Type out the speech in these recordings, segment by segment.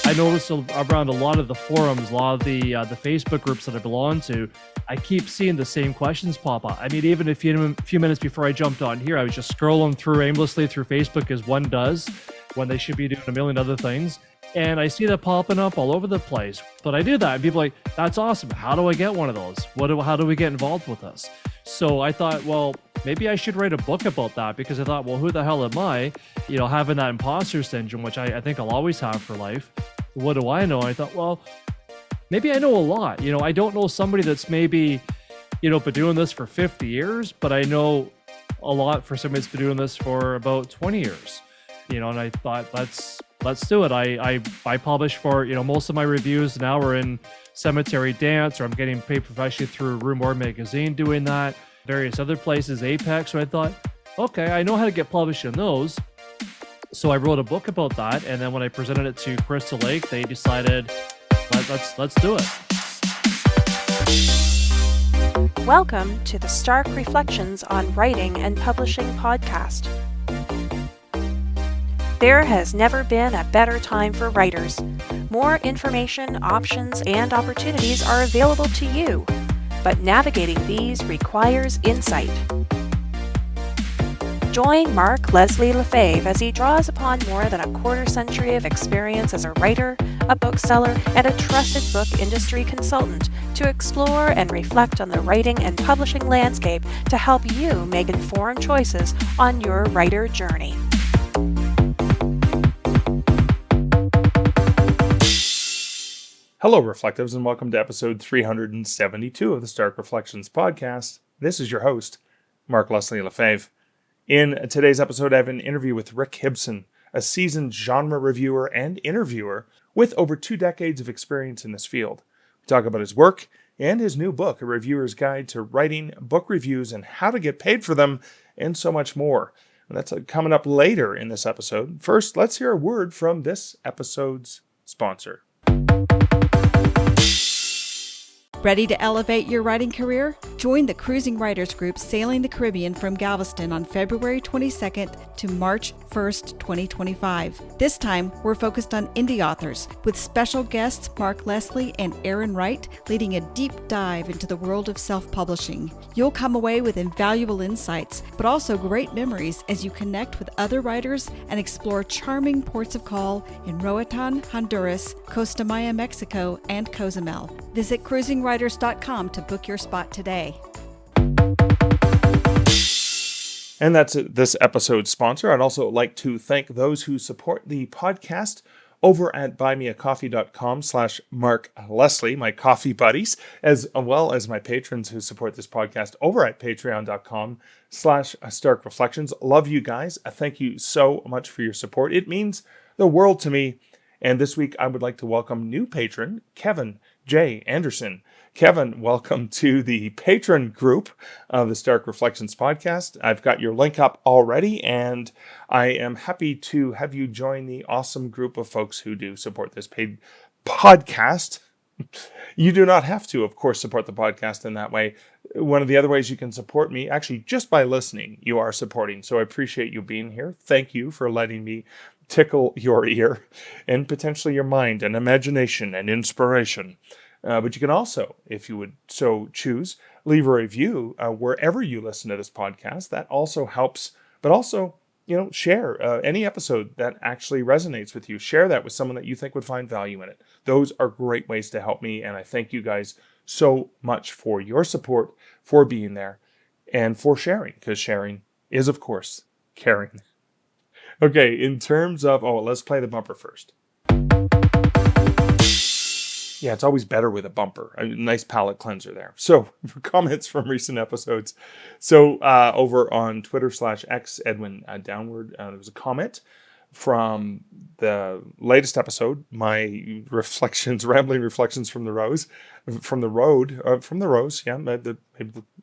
I noticed around a lot of the forums, a lot of the Facebook groups that I belong to, I keep seeing the same questions pop up. I mean, even a few minutes before I jumped on here, I was just scrolling through aimlessly through Facebook as one does when they should be doing a million other things. And I see that popping up all over the place. But I do that, and people are like, that's awesome. How do I get one of those? How do we get involved with this? So I thought, well, maybe I should write a book about that, because I thought, well, who the hell am I? You know, having that imposter syndrome, which I think I'll always have for life. What do I know? I thought, well, maybe I know a lot. You know, I don't know somebody that's maybe, you know, been doing this for 50 years, but I know a lot for somebody that's been doing this for about 20 years. You know, and I thought, let's do it. I publish for, you know, most of my reviews now are in Cemetery Dance, or I'm getting paid professionally through Rue Morgue magazine doing that, various other places, Apex. So I thought, okay, I know how to get published in those. So I wrote a book about that, and then when I presented it to Crystal Lake, they decided, let's do it. Welcome to the Stark Reflections on Writing and Publishing podcast. There has never been a better time for writers. More information, options, and opportunities are available to you, but navigating these requires insight. Join Mark Leslie Lefebvre as he draws upon more than a quarter century of experience as a writer, a bookseller, and a trusted book industry consultant to explore and reflect on the writing and publishing landscape to help you make informed choices on your writer journey. Hello, Reflectives, and welcome to episode 372 of the Stark Reflections podcast. This is your host, Mark Leslie Lefebvre. In today's episode, I have an interview with Rick Hipson, a seasoned genre reviewer and interviewer with over 2 decades of experience in this field. We talk about his work and his new book, A Reviewer's Guide to Writing Book Reviews and How to Get Paid for Them, and so much more. And that's coming up later in this episode. First, let's hear a word from this episode's sponsor. Ready to elevate your writing career? Join the Cruising Writers Group Sailing the Caribbean from Galveston on February 22nd to March 1st, 2025. This time, we're focused on indie authors, with special guests Mark Leslie and Aaron Wright leading a deep dive into the world of self-publishing. You'll come away with invaluable insights, but also great memories as you connect with other writers and explore charming ports of call in Roatan, Honduras, Costa Maya, Mexico, and Cozumel. Visit cruisingwriters.com to book your spot today. And that's this episode's sponsor. I'd also like to thank those who support the podcast over at buymeacoffee.com/Mark Leslie, my coffee buddies, as well as my patrons who support this podcast over at patreon.com/Stark Reflections. Love you guys. Thank you so much for your support. It means the world to me. And this week, I would like to welcome new patron, Kevin J. Anderson. Kevin, welcome to the patron group of the Stark Reflections podcast. I've got your link up already, and I am happy to have you join the awesome group of folks who do support this paid podcast. You do not have to, of course, support the podcast in that way. One of the other ways you can support me, actually, just by listening, you are supporting. So I appreciate you being here. Thank you for letting me tickle your ear and potentially your mind and imagination and inspiration. But you can also, if you would so choose, leave a review wherever you listen to this podcast. That also helps. But also, share any episode that actually resonates with you. Share that with someone that you think would find value in it. Those are great ways to help me. And I thank you guys so much for your support, for being there, and for sharing. Because sharing is, of course, caring. Okay, in terms of... let's play the bumper first. Yeah, it's always better with a bumper. A nice palate cleanser there. So, for comments from recent episodes. So, over on Twitter/X, Edwin Downward, there was a comment from the latest episode, my rambling reflections from the rose, yeah.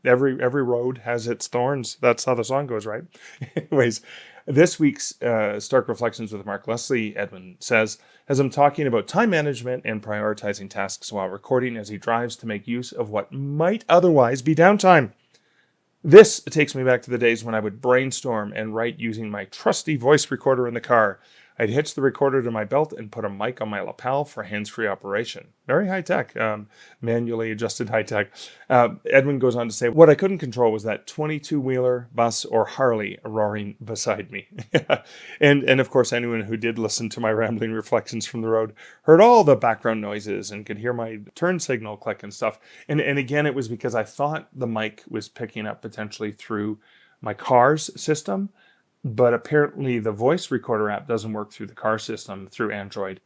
Every road has its thorns. That's how the song goes, right? Anyways, this week's Stark Reflections with Mark Leslie, Edwin says, as I'm talking about time management and prioritizing tasks while recording as he drives to make use of what might otherwise be downtime. This takes me back to the days when I would brainstorm and write using my trusty voice recorder in the car. I'd hitch the recorder to my belt and put a mic on my lapel for hands-free operation. Very high-tech, manually adjusted high-tech. Edwin goes on to say, what I couldn't control was that 22-wheeler, bus, or Harley roaring beside me. And of course, anyone who did listen to my rambling reflections from the road heard all the background noises and could hear my turn signal click and stuff. And again, it was because I thought the mic was picking up potentially through my car's system, but apparently the voice recorder app doesn't work through the car system, through Android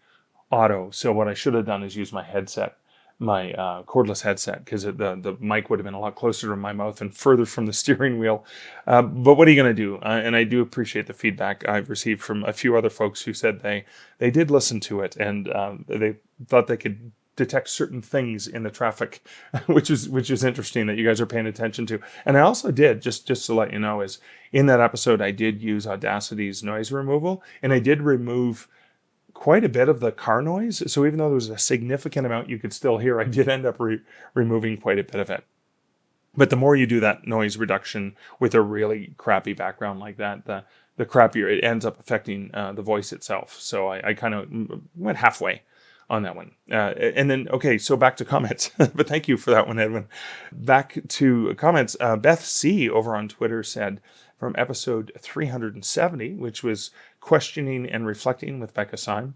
Auto. So what I should have done is use my headset, my cordless headset, because the mic would have been a lot closer to my mouth and further from the steering wheel. But what are you going to do? And I do appreciate the feedback I've received from a few other folks who said they did listen to it, and they thought they could detect certain things in the traffic, which is interesting that you guys are paying attention to. And I also did, just to let you know, is in that episode, I did use Audacity's noise removal, and I did remove quite a bit of the car noise. So even though there was a significant amount you could still hear, I did end up removing quite a bit of it. But the more you do that noise reduction with a really crappy background like that, the crappier it ends up affecting the voice itself. So I kind of went halfway on that one. And then, okay, so back to comments. But thank you for that one, Edwin. Back to comments. Beth C. over on Twitter said, from episode 370, which was Questioning and Reflecting with Becca Syme.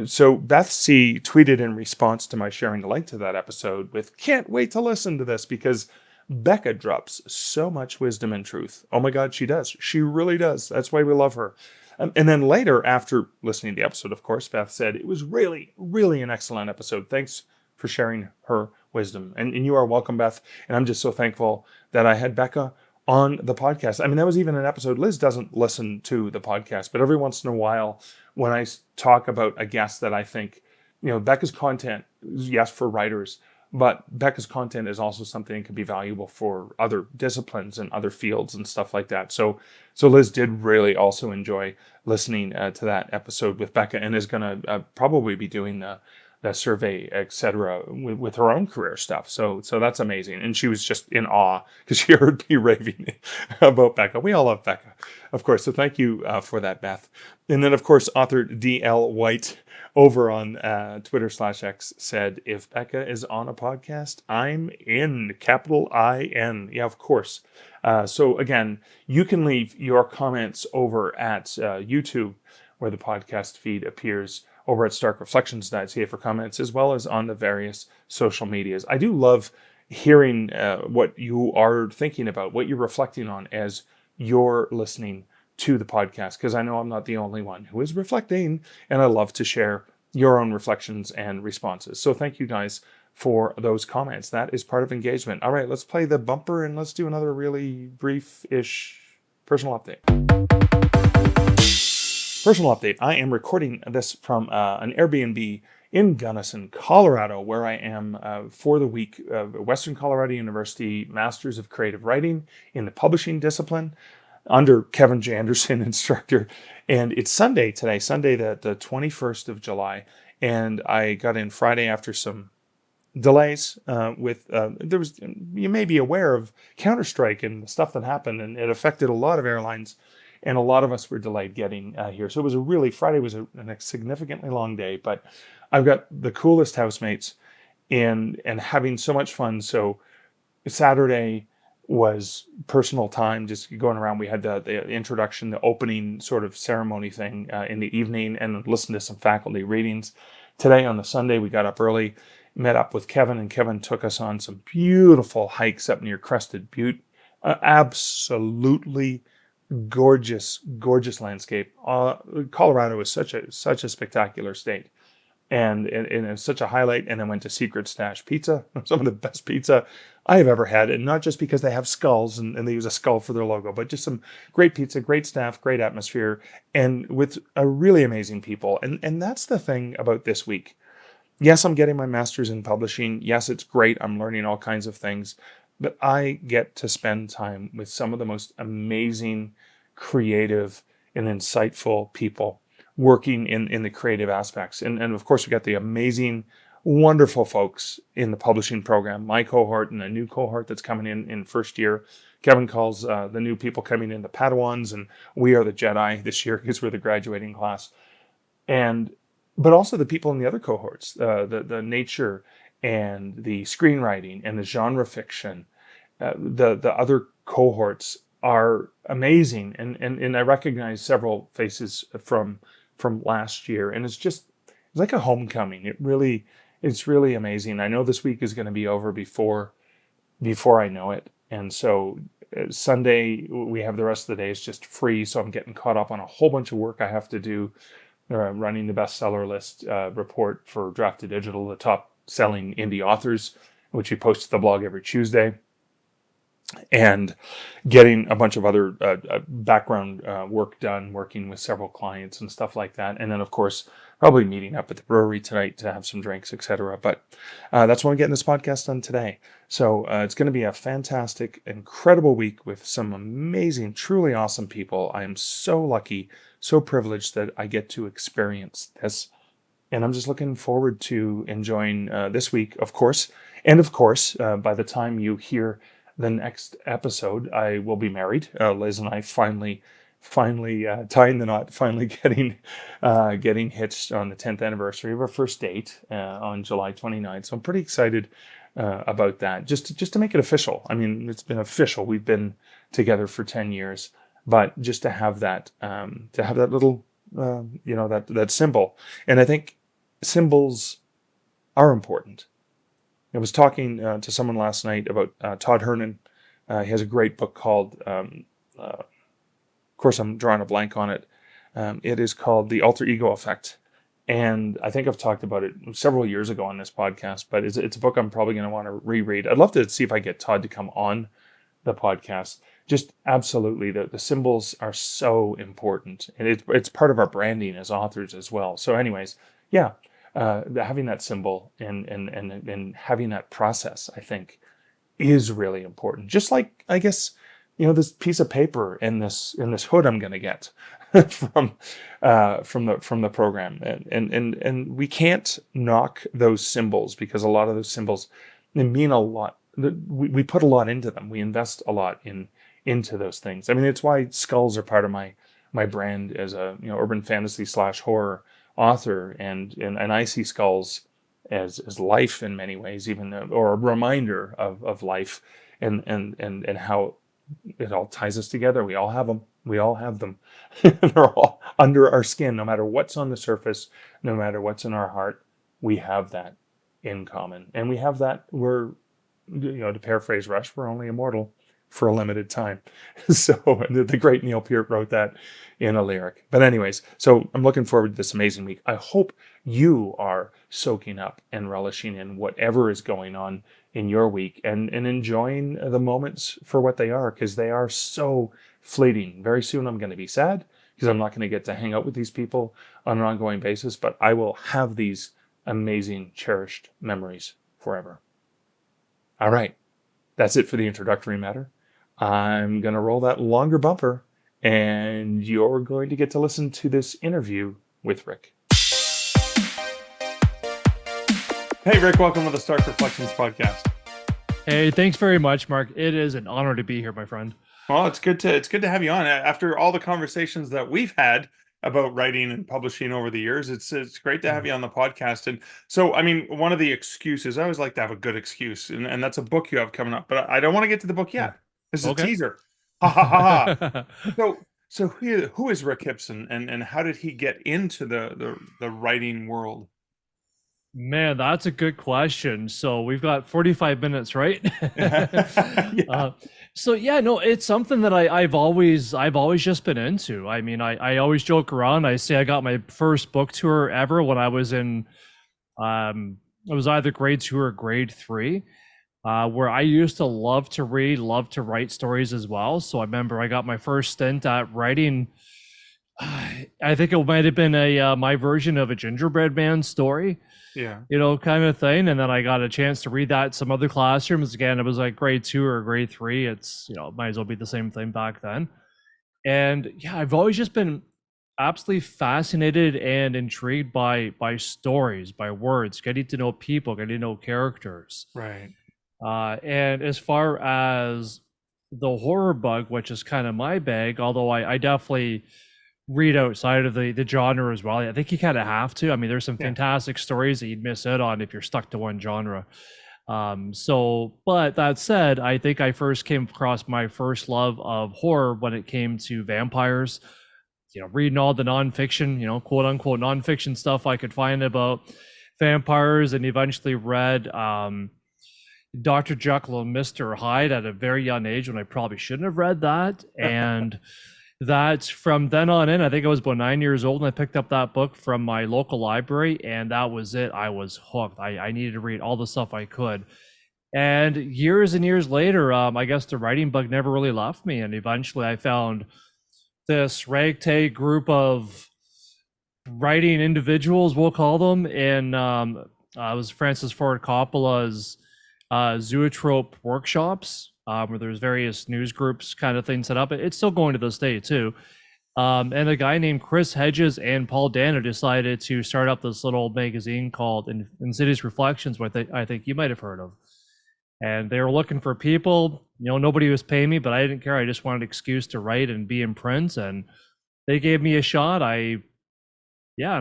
So Beth C. tweeted in response to my sharing the link to that episode with, can't wait to listen to this because Becca drops so much wisdom and truth. Oh my God, she does. She really does. That's why we love her. And then later, after listening to the episode, of course, Beth said, it was really, really an excellent episode. Thanks for sharing her wisdom. And you are welcome, Beth. And I'm just so thankful that I had Becca on the podcast. I mean, that was even an episode. Liz doesn't listen to the podcast, but every once in a while, when I talk about a guest that I think, Becca's content, yes, for writers, but Becca's content is also something that can be valuable for other disciplines and other fields and stuff like that. So Liz did really also enjoy listening to that episode with Becca, and is going to probably be doing the survey, etc., with her own career stuff. So that's amazing. And she was just in awe because she heard me raving about Becca. We all love Becca, of course. So thank you for that, Beth. And then, of course, author D.L. White over on Twitter/X said, if Becca is on a podcast, I'm in, capital I-N. Yeah, of course. So again, you can leave your comments over at YouTube, where the podcast feed appears, over at starkreflections.ca for comments, as well as on the various social medias. I do love hearing what you are thinking about, what you're reflecting on as you're listening to the podcast, because I know I'm not the only one who is reflecting, and I love to share your own reflections and responses. So thank you guys for those comments. That is part of engagement. All right, let's play the bumper and let's do another really brief-ish personal update. Personal update. I am recording this from an Airbnb in Gunnison, Colorado, where I am for the week of Western Colorado University Masters of Creative Writing in the publishing discipline under Kevin J. Anderson, instructor. And it's Sunday today, Sunday the 21st of July. And I got in Friday after some delays there was, you may be aware of Counter-Strike and the stuff that happened, and it affected a lot of airlines. And a lot of us were delayed getting here. So it was Friday was a significantly long day, but I've got the coolest housemates and having so much fun. So Saturday was personal time, just going around. We had the introduction, the opening sort of ceremony thing in the evening, and listened to some faculty readings. Today on the Sunday, we got up early, met up with Kevin, and Kevin took us on some beautiful hikes up near Crested Butte. Absolutely gorgeous landscape. Colorado is such a spectacular state, and it's such a highlight. And I went to Secret Stash Pizza, some of the best pizza I have ever had, and not just because they have skulls and they use a skull for their logo, but just some great pizza, great staff, great atmosphere, and with a really amazing people. And that's the thing about this week. Yes, I'm getting my master's in publishing. Yes, it's great. I'm learning all kinds of things. But I get to spend time with some of the most amazing, creative, and insightful people working in the creative aspects. And of course, we got the amazing, wonderful folks in the publishing program, my cohort and a new cohort that's coming in first year. Kevin calls the new people coming in the Padawans, and we are the Jedi this year because we're the graduating class. and but also the people in the other cohorts, the nature and the screenwriting and the genre fiction, the other cohorts are amazing, and I recognize several faces from last year, and it's like a homecoming. It's really amazing. I know this week is going to be over before I know it, and so Sunday we have the rest of the day is just free, so I'm getting caught up on a whole bunch of work I have to do, running the bestseller list report for Draft to Digital, the top selling indie authors, which we post to the blog every Tuesday, and getting a bunch of other background work done, working with several clients and stuff like that. And then, of course, probably meeting up at the brewery tonight to have some drinks, etc. But that's why I'm getting this podcast done today. So it's going to be a fantastic, incredible week with some amazing, truly awesome people. I am so lucky, so privileged that I get to experience this. And I'm just looking forward to enjoying this week, of course. And of course, by the time you hear the next episode, I will be married. Liz and I finally tying the knot, finally getting hitched on the 10th anniversary of our first date on July 29th. So I'm pretty excited about that. Just to make it official. I mean, it's been official. We've been together for 10 years, but just to have that little, that symbol. And I think symbols are important. I was talking to someone last night about Todd Hernon. He has a great book called, of course I'm drawing a blank on it. It is called The Alter Ego Effect. And I think I've talked about it several years ago on this podcast, but it's a book I'm probably going to want to reread. I'd love to see if I get Todd to come on the podcast. Just absolutely, the symbols are so important. And it's part of our branding as authors as well. So anyways, yeah. Having that symbol and having that process, I think, is really important. Just like, I guess, this piece of paper and this hood I'm going to get from the program, and we can't knock those symbols, because a lot of those symbols, they mean a lot. We put a lot into them. We invest a lot into those things. I mean, it's why skulls are part of my brand as a urban fantasy / horror author, and I see skulls as life in many ways, or a reminder of life, and how it all ties us together. We all have them. They're all under our skin. No matter what's on the surface, no matter what's in our heart, we have that in common. And we have that, to paraphrase Rush, we're only immortal for a limited time. So the great Neil Peart wrote that in a lyric. But anyways, so I'm looking forward to this amazing week. I hope you are soaking up and relishing in whatever is going on in your week, and enjoying the moments for what they are, because they are so fleeting. Very soon I'm going to be sad because I'm not going to get to hang out with these people on an ongoing basis, but I will have these amazing, cherished memories forever. All right. That's it for the introductory matter. I'm going to roll that longer bumper, and you're going to get to listen to this interview with Rick. Hey, Rick, welcome to the Stark Reflections podcast. Hey, thanks very much, Mark. It is an honor to be here, my friend. Well, it's good to have you on. After all the conversations that we've had about writing and publishing over the years, it's great to have you on the podcast. And so, I mean, one of the excuses, I always like to have a good excuse, and that's a book you have coming up, but I don't want to get to the book yet. This is a teaser. Ha ha ha ha. So who is Rick Hipson, and how did he get into the writing world? Man, that's a good question. So we've got 45 minutes, right? Yeah. It's something that I've always just been into. I mean, I always joke around. I say I got my first book tour ever when I was in, it was either grade 2 or grade 3, where I used to love to read, love to write stories as well. So I remember I got my first stint at writing. I think it might have been my version of a gingerbread man story. Yeah. Kind of thing. And then I got a chance to read that in some other classrooms. Again, it was like grade 2 or grade 3. It's, might as well be the same thing back then. And yeah, I've always just been absolutely fascinated and intrigued by stories, by words, getting to know people, getting to know characters. Right. And as far as the horror bug, which is kind of my bag, although I definitely read outside of the genre as well. I think you kind of have to. I mean, there's some Yeah. fantastic stories that you'd miss out on if you're stuck to one genre. But that said, I think I first came across my first love of horror when it came to vampires. Reading all the nonfiction, quote unquote nonfiction stuff I could find about vampires, and eventually read Dr. Jekyll and Mr. Hyde at a very young age when I probably shouldn't have read that. And that from then on in, I think I was about 9 years old, and I picked up that book from my local library, and that was it. I was hooked. I needed to read all the stuff I could. And years later, I guess the writing bug never really left me. And eventually I found this ragtag group of writing individuals, we'll call them, in it was Francis Ford Coppola's Zoetrope workshops, where there's various news groups kind of things set up. It's still going to this day too. And a guy named Chris Hedges and Paul Dano decided to start up this little magazine called Insidious Reflections, which I think you might have heard of. And they were looking for people. Nobody was paying me, but I didn't care. I just wanted an excuse to write and be in print. And they gave me a shot. And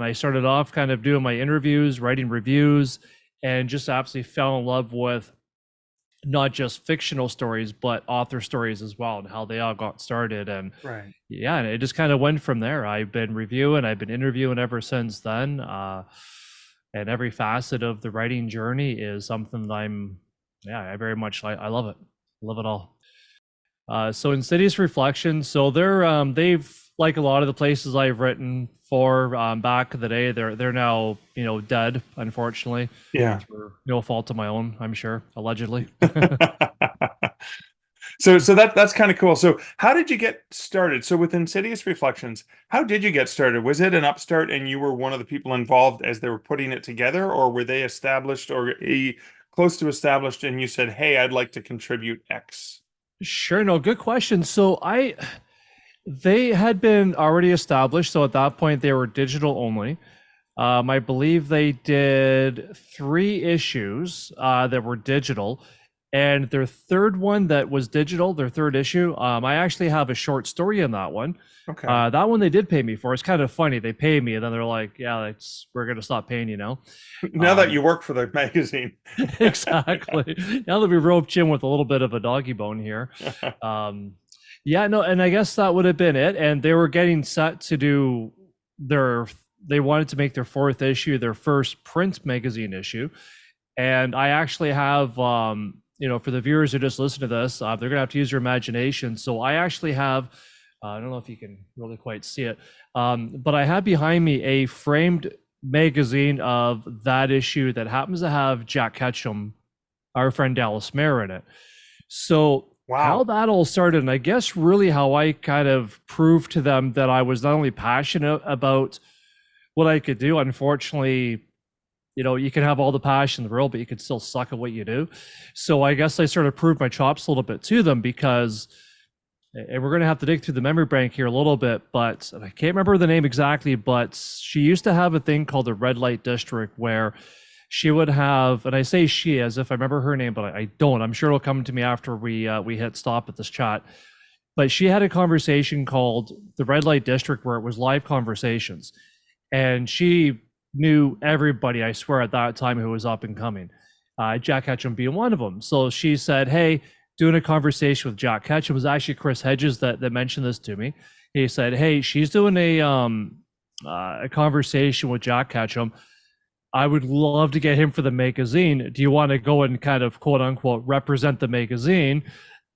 I started off kind of doing my interviews, writing reviews, and just absolutely fell in love with not just fictional stories, but author stories as well, and how they all got started. And Right. and it just kind of went from there. I've been reviewing, I've been interviewing ever since then. And every facet of the writing journey is something that I very much like. I love it. Love it all. So Insidious Reflections. So they've, like a lot of the places I've written for back in the day, they're now dead, unfortunately. Yeah. For no fault of my own, I'm sure, allegedly. So that's kind of cool. So how did you get started? So with Insidious Reflections, how did you get started? Was it an upstart and you were one of the people involved as they were putting it together, or were they established or close to established and you said, hey, I'd like to contribute X? Sure. No, good question. So they had been already established. So at that point they were digital only. I believe they did 3 issues that were digital, and their third one that was digital, their third issue, I actually have a short story in that one. Okay. That one they did pay me for. It's kind of funny. They pay me and then they're like, yeah, we're going to stop paying you now. Now that you work for the magazine. Exactly. Now that we roped you in with a little bit of a doggy bone here. And I guess that would have been it. And they were getting set to do they wanted to make their 4th issue, their first print magazine issue. And I actually have, for the viewers who just listen to this, they're going to have to use your imagination. So I actually have, I don't know if you can really quite see it, but I have behind me a framed magazine of that issue that happens to have Jack Ketchum, our friend Dallas Mayer, in it. So how that all started, and I guess really how I kind of proved to them that I was not only passionate about what I could do. Unfortunately, you can have all the passion in the world, but you could still suck at what you do. So I guess I sort of proved my chops a little bit to them, because, and we're going to have to dig through the memory bank here a little bit, but I can't remember the name exactly, but she used to have a thing called the Red Light District, where she would have, and I say she as if I remember her name, but I don't. I'm sure it'll come to me after we hit stop at this chat. But she had a conversation called the Red Light District, where it was live conversations. And she knew everybody, I swear, at that time who was up and coming, Jack Ketchum being one of them. So she said, hey, doing a conversation with Jack Ketchum. It was actually Chris Hedges that mentioned this to me. He said, hey, she's doing a conversation with Jack Ketchum. I would love to get him for the magazine. Do you want to go and kind of, quote unquote, represent the magazine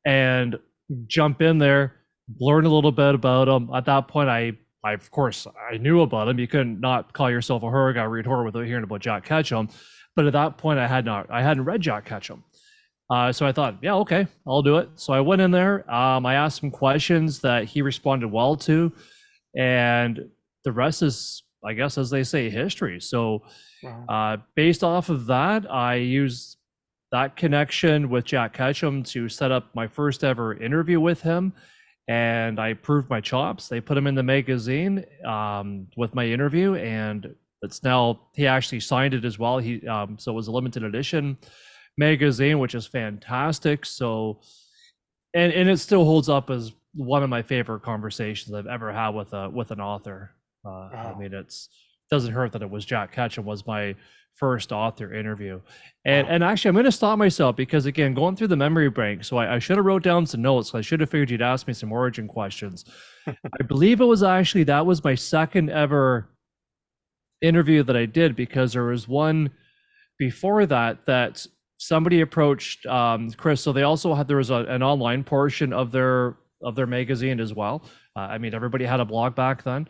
and jump in there, learn a little bit about him? At that point, I of course, I knew about him. You couldn't not call yourself a horror guy, read horror without hearing about Jack Ketchum. But at that point, I hadn't read Jack Ketchum. So I thought, yeah, okay, I'll do it. So I went in there. I asked some questions that he responded well to, and the rest is, I guess, as they say, history. So based off of that, I used that connection with Jack Ketchum to set up my first ever interview with him. And I proved my chops. They put him in the magazine with my interview, and it's now, he actually signed it as well. So it was a limited edition magazine, which is fantastic. So, and it still holds up as one of my favorite conversations I've ever had with an author. I mean, it's doesn't hurt that it was Jack Ketchum was my first author interview. And actually, I'm going to stop myself because, again, going through the memory bank, so I should have wrote down some notes. I should have figured you'd ask me some origin questions. I believe it was actually, that was my second ever interview that I did, because there was one before that somebody approached Chris. So they also had, there was an online portion of their magazine as well. I mean, everybody had a blog back then.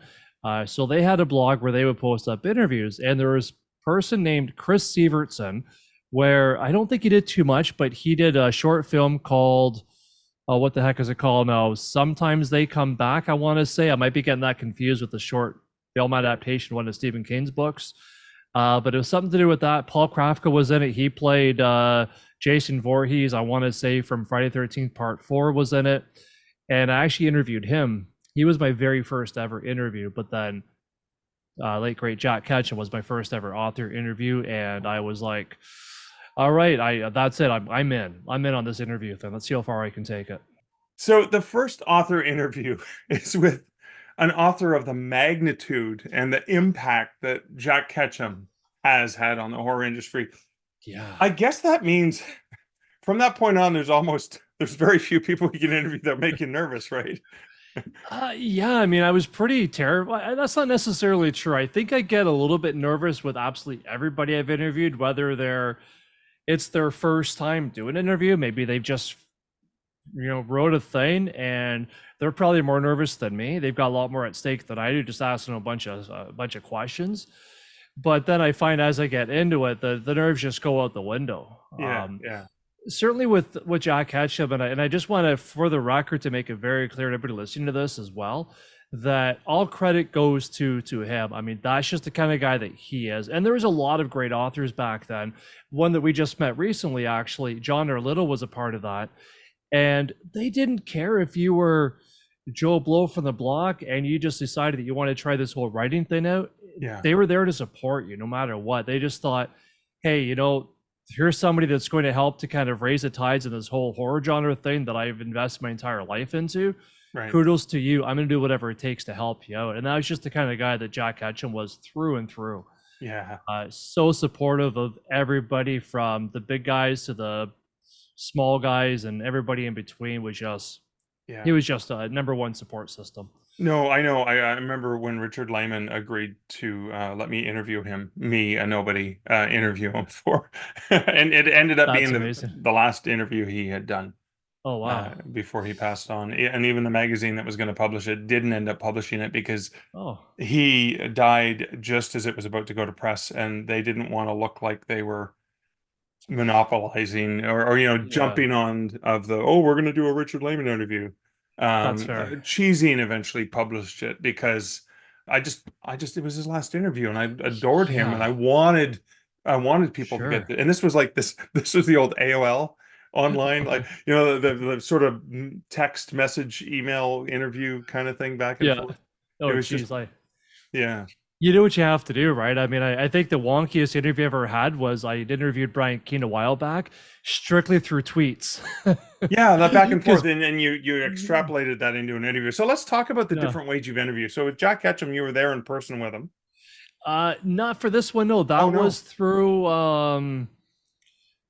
So they had a blog where they would post up interviews, and there was a person named Chris Sievertson, where I don't think he did too much, but he did a short film called, what the heck is it called now? Sometimes They Come Back, I want to say. I might be getting that confused with the short film adaptation, one of Stephen King's books. But it was something to do with that. Paul Krafka was in it. He played Jason Voorhees, I want to say, from Friday the 13th Part 4 was in it. And I actually interviewed him. He was my very first ever interview, but then late great Jack Ketchum was my first ever author interview, and I was like, all right, that's it. I'm in on this interview thing. Let's see how far I can take it. So the first author interview is with an author of the magnitude and the impact that Jack Ketchum has had on the horror industry. Yeah. I guess that means from that point on, there's very few people you can interview that make you nervous, right? Yeah, I mean, I was pretty terrified. That's not necessarily true. I think I get a little bit nervous with absolutely everybody I've interviewed, whether it's their first time doing an interview. Maybe they've just, wrote a thing, and they're probably more nervous than me. They've got a lot more at stake than I do, just asking a bunch of questions. But then I find as I get into it, the nerves just go out the window. Yeah. Certainly with Jack Ketchum, and I just want to, for the record, to make it very clear to everybody listening to this as well, that all credit goes to him. I mean, that's just the kind of guy that he is. And there was a lot of great authors back then. One that we just met recently, actually, John or Little was a part of that. And they didn't care if you were Joe Blow from the block and you just decided that you want to try this whole writing thing out. Yeah. They were there to support you no matter what. They just thought, hey, here's somebody that's going to help to kind of raise the tides in this whole horror genre thing that I've invested my entire life into. Right. Kudos to you. I'm going to do whatever it takes to help you out. And that was just the kind of guy that Jack Ketchum was through and through. Yeah. So supportive of everybody, from the big guys to the small guys, and everybody in between. He was just a number one support system. No, I know. I remember when Richard Lehman agreed to let me interview him, a nobody, interview him for, and it ended up being the last interview he had done. Oh, wow. Before he passed on. And even the magazine that was going to publish it didn't end up publishing it because he died just as it was about to go to press, and they didn't want to look like they were monopolizing or jumping on we're going to do a Richard Lehman interview. That's fair. Cheesy, and eventually published it because I just it was his last interview, and I adored him, and I wanted people to get and this was was the old AOL online, like the sort of text message email interview kind of thing back and forth. It was just yeah. You do what you have to do, right? I mean, I think the wonkiest interview I ever had was I interviewed Brian Keene a while back, strictly through tweets. Yeah, that back and forth, and you extrapolated that into an interview. So let's talk about the different ways you've interviewed. So with Jack Ketchum, you were there in person with him. Not for this one, no. That was through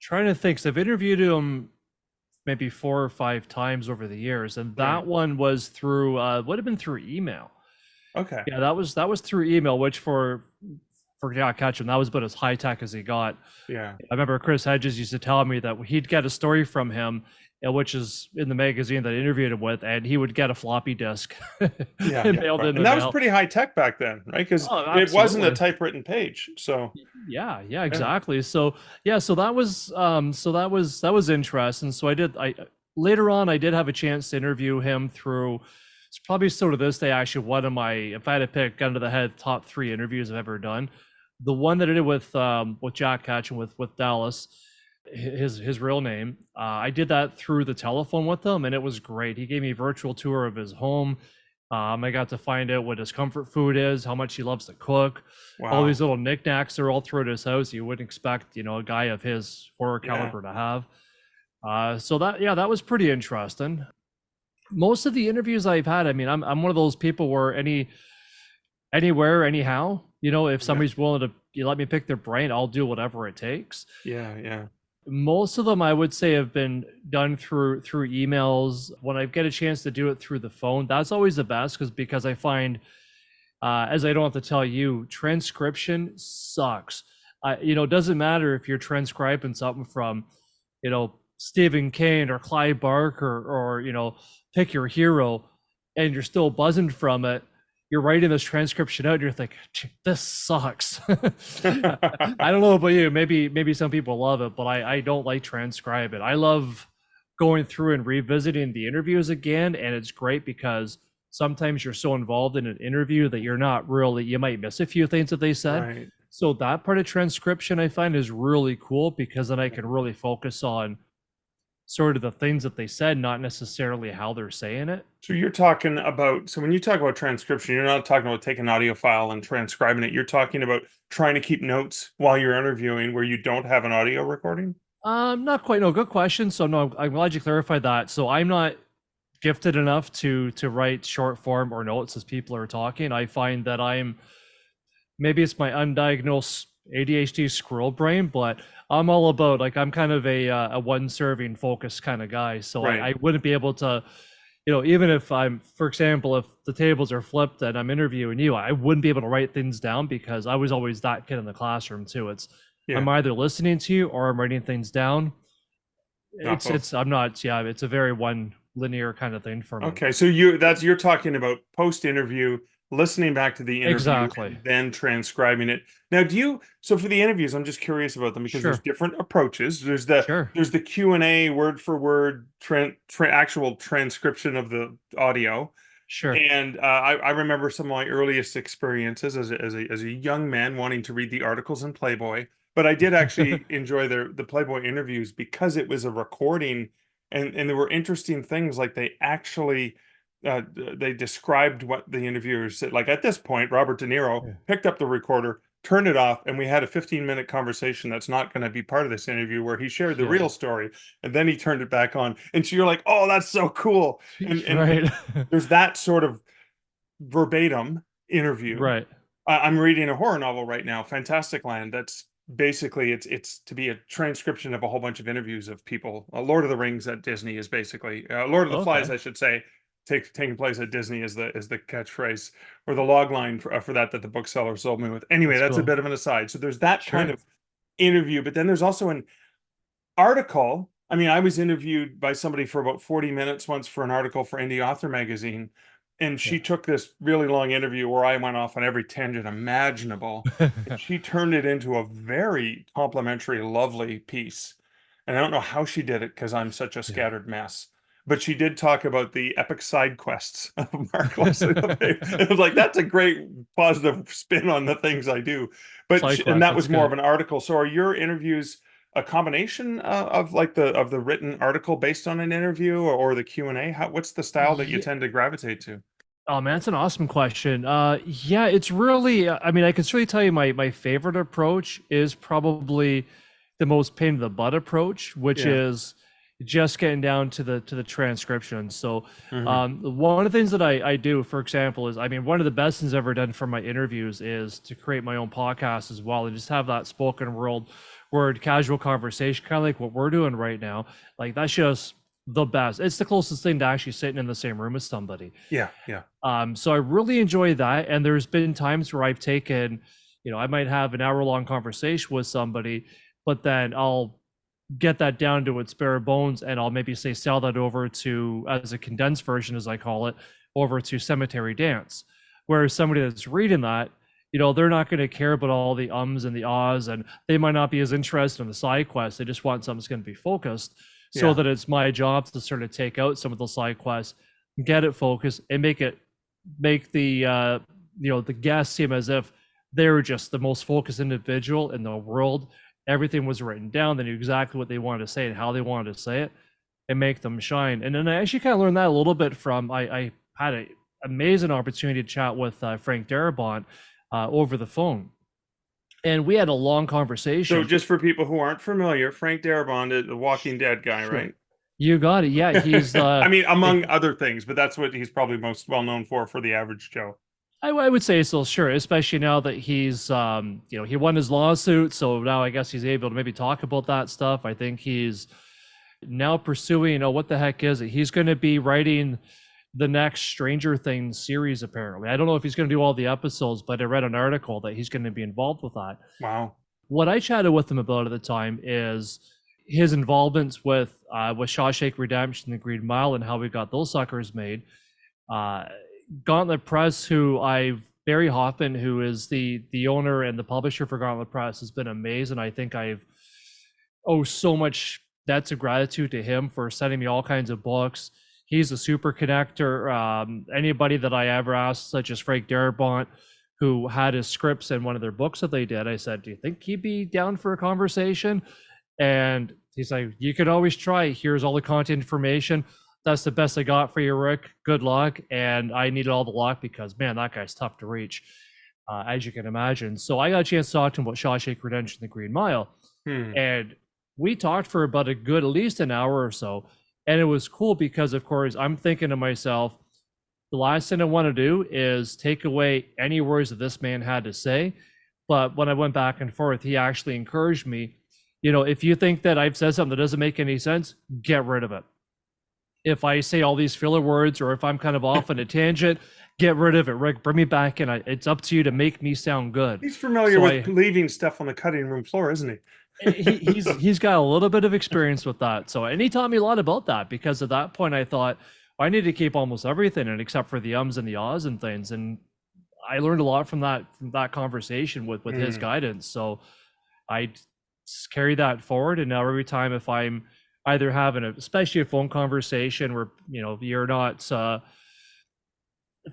trying to think. So I've interviewed him maybe 4 or 5 times over the years, and that one was through would have been through email. Okay. Yeah, that was through email, which for Jack Ketchum, that was about as high tech as he got. Yeah. I remember Chris Hedges used to tell me that he'd get a story from him, which is in the magazine that I interviewed him with, and he would get a floppy disk. And that was pretty high tech back then, right? Because it wasn't a typewritten page. So yeah, exactly. So that was interesting. So later on I did have a chance to interview him through. It's probably still to this day actually one of my, if I had to pick gun to the head, top 3 interviews I've ever done. The one that I did with Jack Ketchum with Dallas, his real name, I did that through the telephone with him, and it was great. He gave me a virtual tour of his home. I got to find out what his comfort food is, how much he loves to cook. Wow. All these little knickknacks are all throughout his house you wouldn't expect a guy of his horror caliber to have. So that was pretty interesting. Most of the interviews I've had, I mean, I'm one of those people where anywhere, anyhow, you know, if somebody's willing to let me pick their brain, I'll do whatever it takes. Yeah. Most of them I would say have been done through emails. When I get a chance to do it through the phone, that's always the best because I find, as I don't have to tell you, transcription sucks. You know, it doesn't matter if you're transcribing something from, you know, Stephen Kane or Clive Barker or, you know, pick your hero, and you're still buzzing from it. You're writing this transcription out and you're thinking, this sucks. I don't know about you. Maybe some people love it, but I don't like transcribing. I love going through and revisiting the interviews again. And it's great because sometimes you're so involved in an interview that you're not really, you might miss a few things that they said. Right. So that part of transcription I find is really cool because then I can really focus on sort of the things that they said, not necessarily how they're saying it. So you're talking about, so when you talk about transcription, you're not talking about taking an audio file and transcribing it. You're talking about trying to keep notes while you're interviewing where you don't have an audio recording? Not quite. No, good question. So no, I'm glad you clarified that. So I'm not gifted enough to write short form or notes as people are talking. I find that maybe it's my undiagnosed ADHD squirrel brain, but I'm all about, like, I'm kind of a one serving focus kind of guy. So Right. I wouldn't be able to, you know, even if I'm, for example, if the tables are flipped and I'm interviewing you, I wouldn't be able to write things down because I was always that kid in the classroom too. I'm either listening to you or I'm writing things down. It's a very one linear kind of thing for me. Okay, so you're talking about post-interview, listening back to the interview, Exactly. and then transcribing it. Now, so for the interviews, I'm just curious about them because Sure. there's different approaches. There's the Q&A word for word actual transcription of the audio. Sure. And I remember some of my earliest experiences as a young man wanting to read the articles in Playboy. But I did actually enjoy the Playboy interviews because it was a recording, and there were interesting things like they actually they described what the interviewers said. Like at this point, Robert De Niro picked up the recorder, turned it off, and we had a 15-minute conversation that's not going to be part of this interview where he shared the real story, and then he turned it back on. And so you're like, oh, that's so cool. And Right. there's that sort of verbatim interview. Right. I'm reading a horror novel right now, Fantastic Land. That's basically it's to be a transcription of a whole bunch of interviews of people. Lord of the Rings at Disney is basically Lord of the Flies, I should say, taking place at Disney is the catchphrase or the log line for that the bookseller sold me with. Anyway, that's a bit of an aside. So there's that kind of interview, but then there's also an article. I mean, I was interviewed by somebody for about 40 minutes once for an article for Indie Author Magazine. And she took this really long interview where I went off on every tangent imaginable. And she turned it into a very complimentary, lovely piece. And I don't know how she did it because I'm such a scattered mess. But she did talk about the epic side quests of Mark Leslie LeFevre. It was like, that's a great positive spin on the things I do. But and that was more of an article. So are your interviews a combination of like the written article based on an interview or the Q&A? What's the style that you tend to gravitate to? Oh man, that's an awesome question. Yeah, it's really, I mean, I can certainly tell you my favorite approach is probably the most pain in the butt approach, which is just getting down to the transcription. So one of the things that I do, for example, is, I mean, one of the best things I've ever done for my interviews is to create my own podcast as well and just have that spoken word casual conversation, kind of like what we're doing right now. Like, that's just the best. It's the closest thing to actually sitting in the same room as somebody. Yeah. So I really enjoy that. And there's been times where I've taken, you know, I might have an hour-long conversation with somebody, but then I'll get that down to its bare bones, and I'll maybe sell that over to, as a condensed version, as I call it, over to Cemetery Dance. Whereas somebody that's reading that, you know, they're not going to care about all the ums and the ahs, and they might not be as interested in the side quests. They just want something that's going to be focused. So that it's my job to sort of take out some of the side quests, get it focused, and make the the guests seem as if they're just the most focused individual in the world. Everything was written down. They knew exactly what they wanted to say and how they wanted to say it, and make them shine. And then I actually kind of learned that a little bit from, I had an amazing opportunity to chat with Frank Darabont over the phone. And we had a long conversation. So just for people who aren't familiar, Frank Darabont is the Walking Dead guy, right? You got it. Yeah, he's I mean, like, among other things, but that's what he's probably most well known for the average Joe. I would say so, sure, especially now that he's he won his lawsuit, so now I guess he's able to maybe talk about that stuff. I think he's now pursuing, what the heck is it? He's going to be writing the next Stranger Things series, apparently. I don't know if he's going to do all the episodes, but I read an article that he's going to be involved with that. Wow. What I chatted with him about at the time is his involvements with Shawshank Redemption, The Green Mile, and how we got those suckers made. Gauntlet Press, Barry Hoffman, who is the owner and the publisher for Gauntlet Press, has been amazing. I think I've owe so much debts of gratitude to him for sending me all kinds of books. He's a super connector. Anybody that I ever asked, such as Frank Darabont, who had his scripts in one of their books that they did, I said, do you think he'd be down for a conversation? And he's like, you could always try. Here's all the content information. That's the best I got for you, Rick. Good luck. And I needed all the luck because, man, that guy's tough to reach, as you can imagine. So I got a chance to talk to him about Shawshank Redemption, The Green Mile. And we talked for about at least an hour or so. And it was cool because, of course, I'm thinking to myself, the last thing I want to do is take away any words that this man had to say. But when I went back and forth, he actually encouraged me, if you think that I've said something that doesn't make any sense, get rid of it. If I say all these filler words or if I'm kind of off on a tangent, get rid of it, Rick. Bring me back in. It's up to you to make me sound good. He's familiar with leaving stuff on the cutting room floor, isn't he? He's got a little bit of experience with that. So, and he taught me a lot about that, because at that point I thought, I need to keep almost everything in except for the ums and the ahs and things. And I learned a lot from that conversation with his guidance. So I carry that forward. And now every time, if I'm either having especially a phone conversation where, you're not,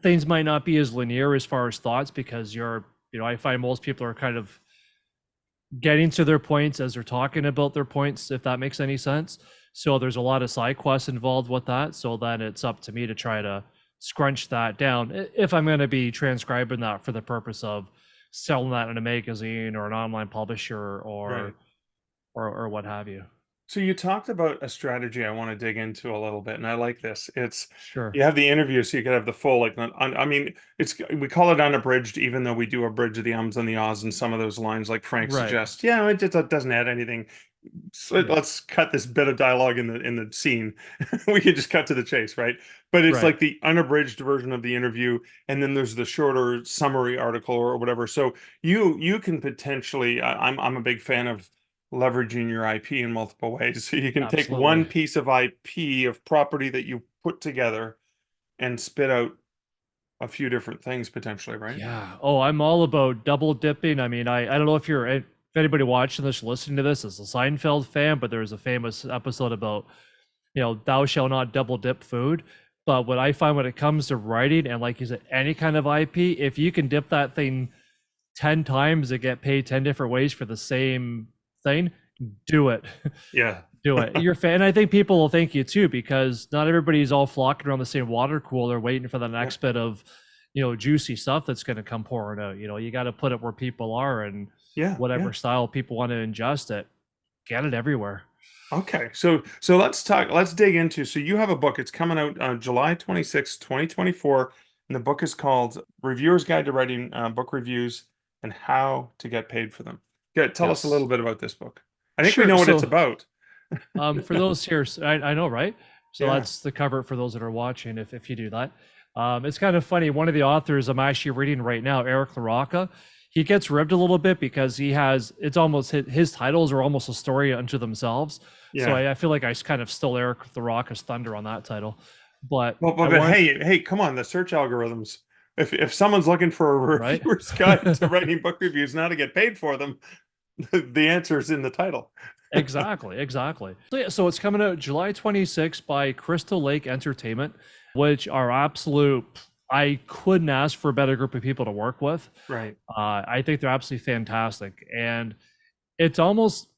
things might not be as linear as far as thoughts, because I find most people are kind of getting to their points as they're talking about their points, if that makes any sense. So there's a lot of side quests involved with that. So then it's up to me to try to scrunch that down if I'm going to be transcribing that for the purpose of selling that in a magazine or an online publisher or what have you. So you talked about a strategy I want to dig into a little bit, and I like this. It's Sure. You have the interview, so you could have the full, we call it unabridged, even though we do abridge the ums and the ahs and some of those lines, like Frank suggests. Yeah, it just doesn't add anything. So let's cut this bit of dialogue in the scene. We can just cut to the chase, right? But it's like the unabridged version of the interview, and then there's the shorter summary article or whatever. So you can potentially, I'm a big fan of leveraging your IP in multiple ways. So you can take one piece of IP of property that you put together and spit out a few different things potentially, right? Yeah. Oh, I'm all about double dipping. I mean, I don't know if anybody watching this, listening to this is a Seinfeld fan, but there's a famous episode about, thou shall not double dip food. But what I find when it comes to writing, and like you said, any kind of IP, if you can dip that thing 10 times and get paid 10 different ways for the same thing, do it. Yeah. Do it. You're fan. I think people will thank you too, because not everybody's all flocking around the same water cooler waiting for the next bit of, juicy stuff that's going to come pouring out. You got to put it where people are, and whatever style people want to ingest it, get it everywhere. Okay. So let's dig into, so you have a book, it's coming out on July 26, 2024. And the book is called Reviewer's Guide to Writing Book Reviews and How to Get Paid for Them. Tell us a little bit about this book. I think we know what it's about. For those here, I know, right? So that's the cover for those that are watching, if you do that. It's kind of funny. One of the authors I'm actually reading right now, Eric LaRocca, he gets ribbed a little bit because it's almost his titles are almost a story unto themselves. Yeah. So I feel like I kind of stole Eric LaRocca's thunder on that title. But hey, come on, the search algorithms. If someone's looking for a reviewer's guide to writing book reviews and how to get paid for them, the answer is in the title. Exactly. So it's coming out July 26th by Crystal Lake Entertainment, which are absolute. I couldn't ask for a better group of people to work with. Right. I think they're absolutely fantastic, and it's almost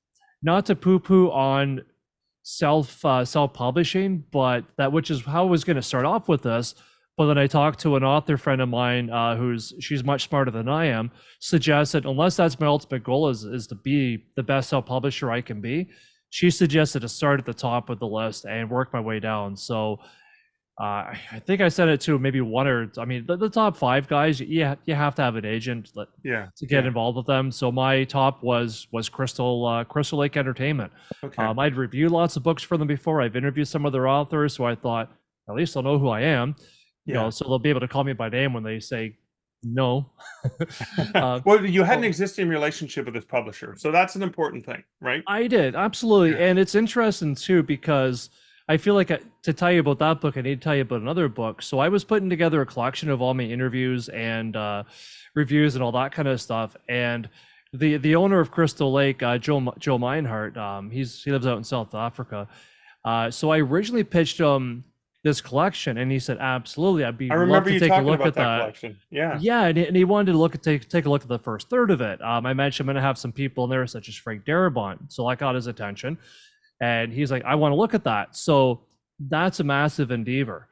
not to poo-poo on self-publishing, but which is how I was going to start off with this. But then I talked to an author friend of mine she's much smarter than I am, suggested, unless that's my ultimate goal is to be the best self-publisher I can be, she suggested to start at the top of the list and work my way down. So I think I sent it to maybe the top 5 guys. You have to have an agent to get involved with them. So my top was Crystal Lake Entertainment. Okay. I'd reviewed lots of books for them before. I've interviewed some of their authors, so I thought at least they'll know who I am. You know, so they'll be able to call me by name when they say no. Well, you had an existing relationship with this publisher, so that's an important thing, right? I did, absolutely. And it's interesting too, because I feel like to tell you about that book, I need to tell you about another book. So I was putting together a collection of all my interviews and reviews and all that kind of stuff. And the owner of Crystal Lake, Joe Meinhardt, he lives out in South Africa. So I originally pitched him this collection, and he said, absolutely, I remember you talking about that collection. Yeah, and he wanted to take a look at the first third of it. I mentioned I'm going to have some people in there such as Frank Darabont, so I got his attention, and he's like, I want to look at that. So that's a massive endeavor.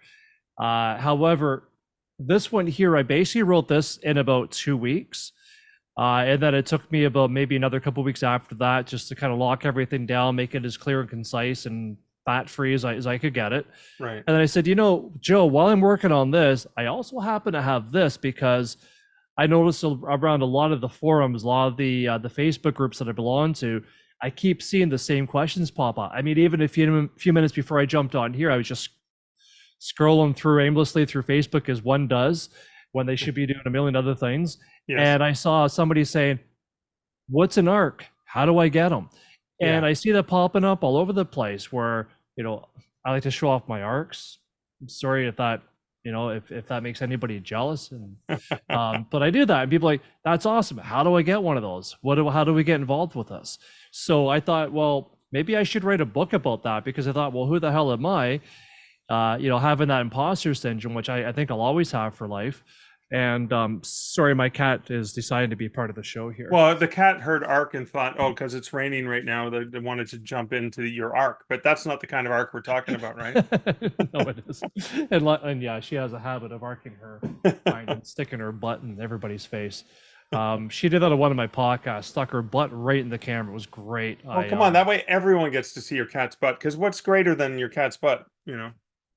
However, this one here, I basically wrote this in about 2 weeks, and then it took me about maybe another couple of weeks after that just to kind of lock everything down, make it as clear and concise and fat-free as I could get it. Right. And then I said, Joe, while I'm working on this, I also happen to have this, because I noticed around a lot of the forums, a lot of the Facebook groups that I belong to, I keep seeing the same questions pop up. I mean, even a few minutes before I jumped on here, I was just scrolling through aimlessly through Facebook, as one does when they should be doing a million other things. Yes. And I saw somebody saying, what's an arc? How do I get them? And I see that popping up all over the place, where, I like to show off my arcs. I'm sorry if that, if that makes anybody jealous. And but I do that, and people are like, that's awesome. How do I get one of those? How do we get involved with this? So I thought, well, maybe I should write a book about that, because I thought, well, who the hell am I? Having that imposter syndrome, which I think I'll always have for life. And sorry, my cat is deciding to be part of the show here. Well, the cat heard arc and thought, oh, because it's raining right now, they wanted to jump into your arc. But that's not the kind of arc we're talking about, right? No, it is. And yeah, she has a habit of arcing her behind and sticking her butt in everybody's face. She did that on one of my podcasts, stuck her butt right in the camera. It was great. Oh, come on. That way everyone gets to see your cat's butt. Because what's greater than your cat's butt,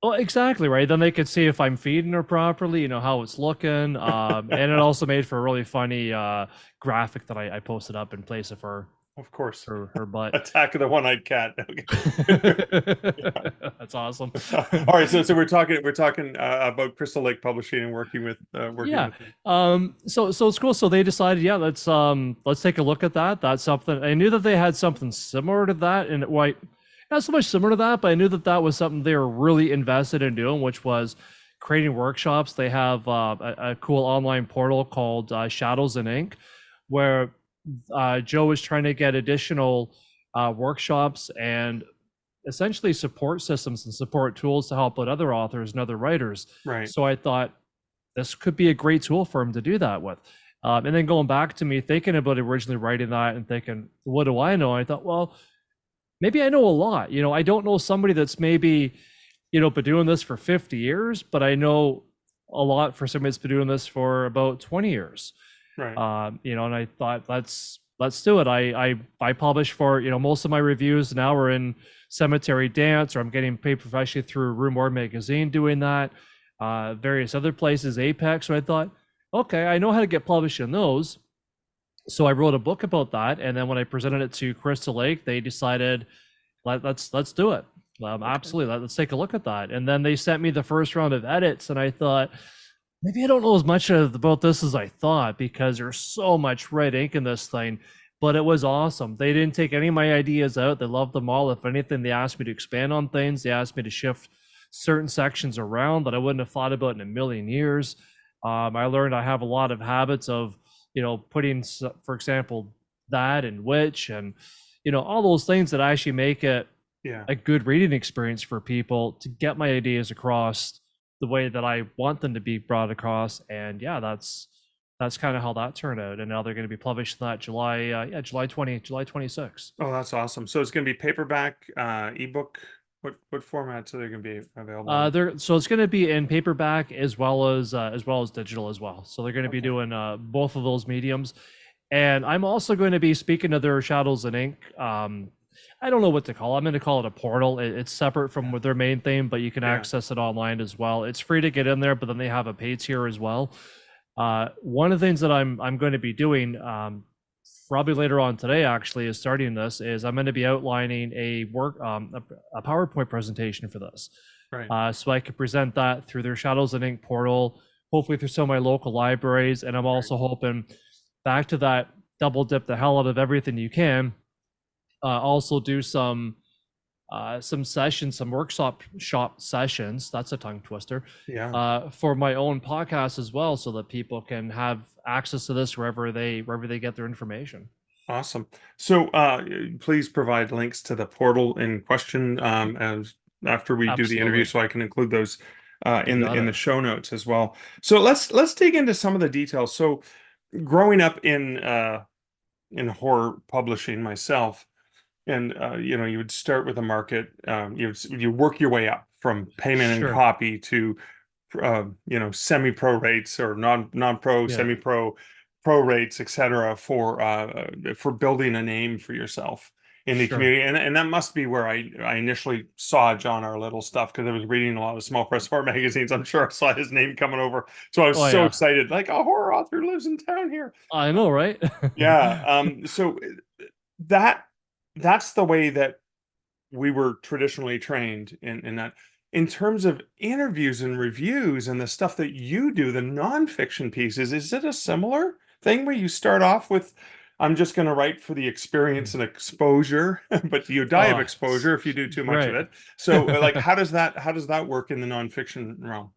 Well, exactly, right. Then they could see if I'm feeding her properly, how it's looking. And it also made for a really funny graphic that I posted up in place of her. Of course. Her butt. Attack of the One-Eyed Cat. That's awesome. All right, so we're talking about Crystal Lake Publishing and working with with them. So it's cool. So they decided, let's take a look at that. That's something. I knew that they had something similar to that, and not so much similar to that, but I knew that was something they were really invested in doing, which was creating workshops. They have a cool online portal called Shadows and Ink, where Joe is trying to get additional workshops and essentially support systems and support tools to help out other authors and other writers. Right. So I thought this could be a great tool for him to do that with. And then going back to me thinking about originally writing that and thinking, what do I know? I thought, well, maybe I know a lot. I don't know somebody that's maybe, been doing this for 50 years, but I know a lot for somebody that's been doing this for about 20 years. Right. And I thought, let's do it. I publish for, most of my reviews now are in Cemetery Dance, or I'm getting paid professionally through Rue Morgue magazine doing that, various other places, Apex. So I thought, okay, I know how to get published in those. So I wrote a book about that, and then when I presented it to Crystal Lake, they decided, let's do it. Absolutely, let's take a look at that. And then they sent me the first round of edits, and I thought, maybe I don't know as much about this as I thought, because there's so much red ink in this thing. But it was awesome. They didn't take any of my ideas out. They loved them all. If anything, they asked me to expand on things. They asked me to shift certain sections around that I wouldn't have thought about in a million years. I learned I have a lot of habits of putting, for example, that and which, and, all those things that actually make it a good reading experience for people to get my ideas across the way that I want them to be brought across. And that's kind of how that turned out. And now they're going to be published that July 26th. Oh, that's awesome. So it's going to be paperback, ebook. What formats are they going to be available? So it's going to be in paperback as well as digital as well. So they're going to be doing both of those mediums. And I'm also going to be speaking to their Shadows and Ink I don't know what to call it. I'm going to call it a portal. It's separate from their main thing, but you can Yeah. access it online as well. It's free to get in there, but then they have a paid tier as well. One of the things that I'm going to be doing, probably later on today, actually, is starting this, is I'm going to be outlining a PowerPoint presentation for this. Right. So I could present that through their Shadows and Ink portal, hopefully through some of my local libraries. And I'm also hoping, back to that double dip the hell out of everything you can, also do some sessions, some workshop sessions, that's a tongue twister, for my own podcast as well, so that people can have access to this wherever they get their information. Awesome. So please provide links to the portal in question as after we do the interview, so I can include those in the show notes as well. So let's dig into some of the details. So growing up in horror publishing myself, and you would start with a market, you work your way up from payment and copy to semi-pro rates or non-pro, semi-pro, pro rates, etc. for building a name for yourself in the community. And that must be where I initially saw John R. Little stuff, because I was reading a lot of small press horror magazines. I'm sure I saw his name coming over, so I was so excited, like, a horror author lives in town here. I know, right? So that's the way that we were traditionally trained in that. In terms of interviews and reviews and the stuff that you do, the nonfiction pieces, is it a similar thing where you start off with, I'm just going to write for the experience and exposure, but you die of exposure if you do too much of it. So like, how does that work in the nonfiction realm?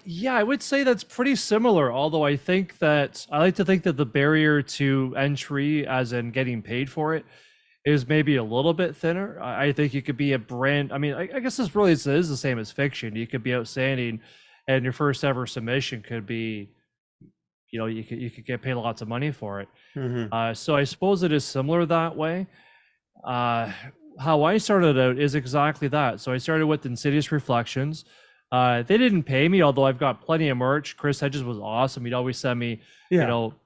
Yeah, I would say that's pretty similar, although I like to think that the barrier to entry, as in getting paid for it, is maybe a little bit thinner. I think you could be a brand. I mean, I guess this really is the same as fiction. You could be outstanding, and your first ever submission could be, you could get paid lots of money for it. So I suppose it is similar that way. How I started out is exactly that. So I started with Insidious Reflections. They didn't pay me, although I've got plenty of merch. Chris Hedges was awesome. He'd always send me,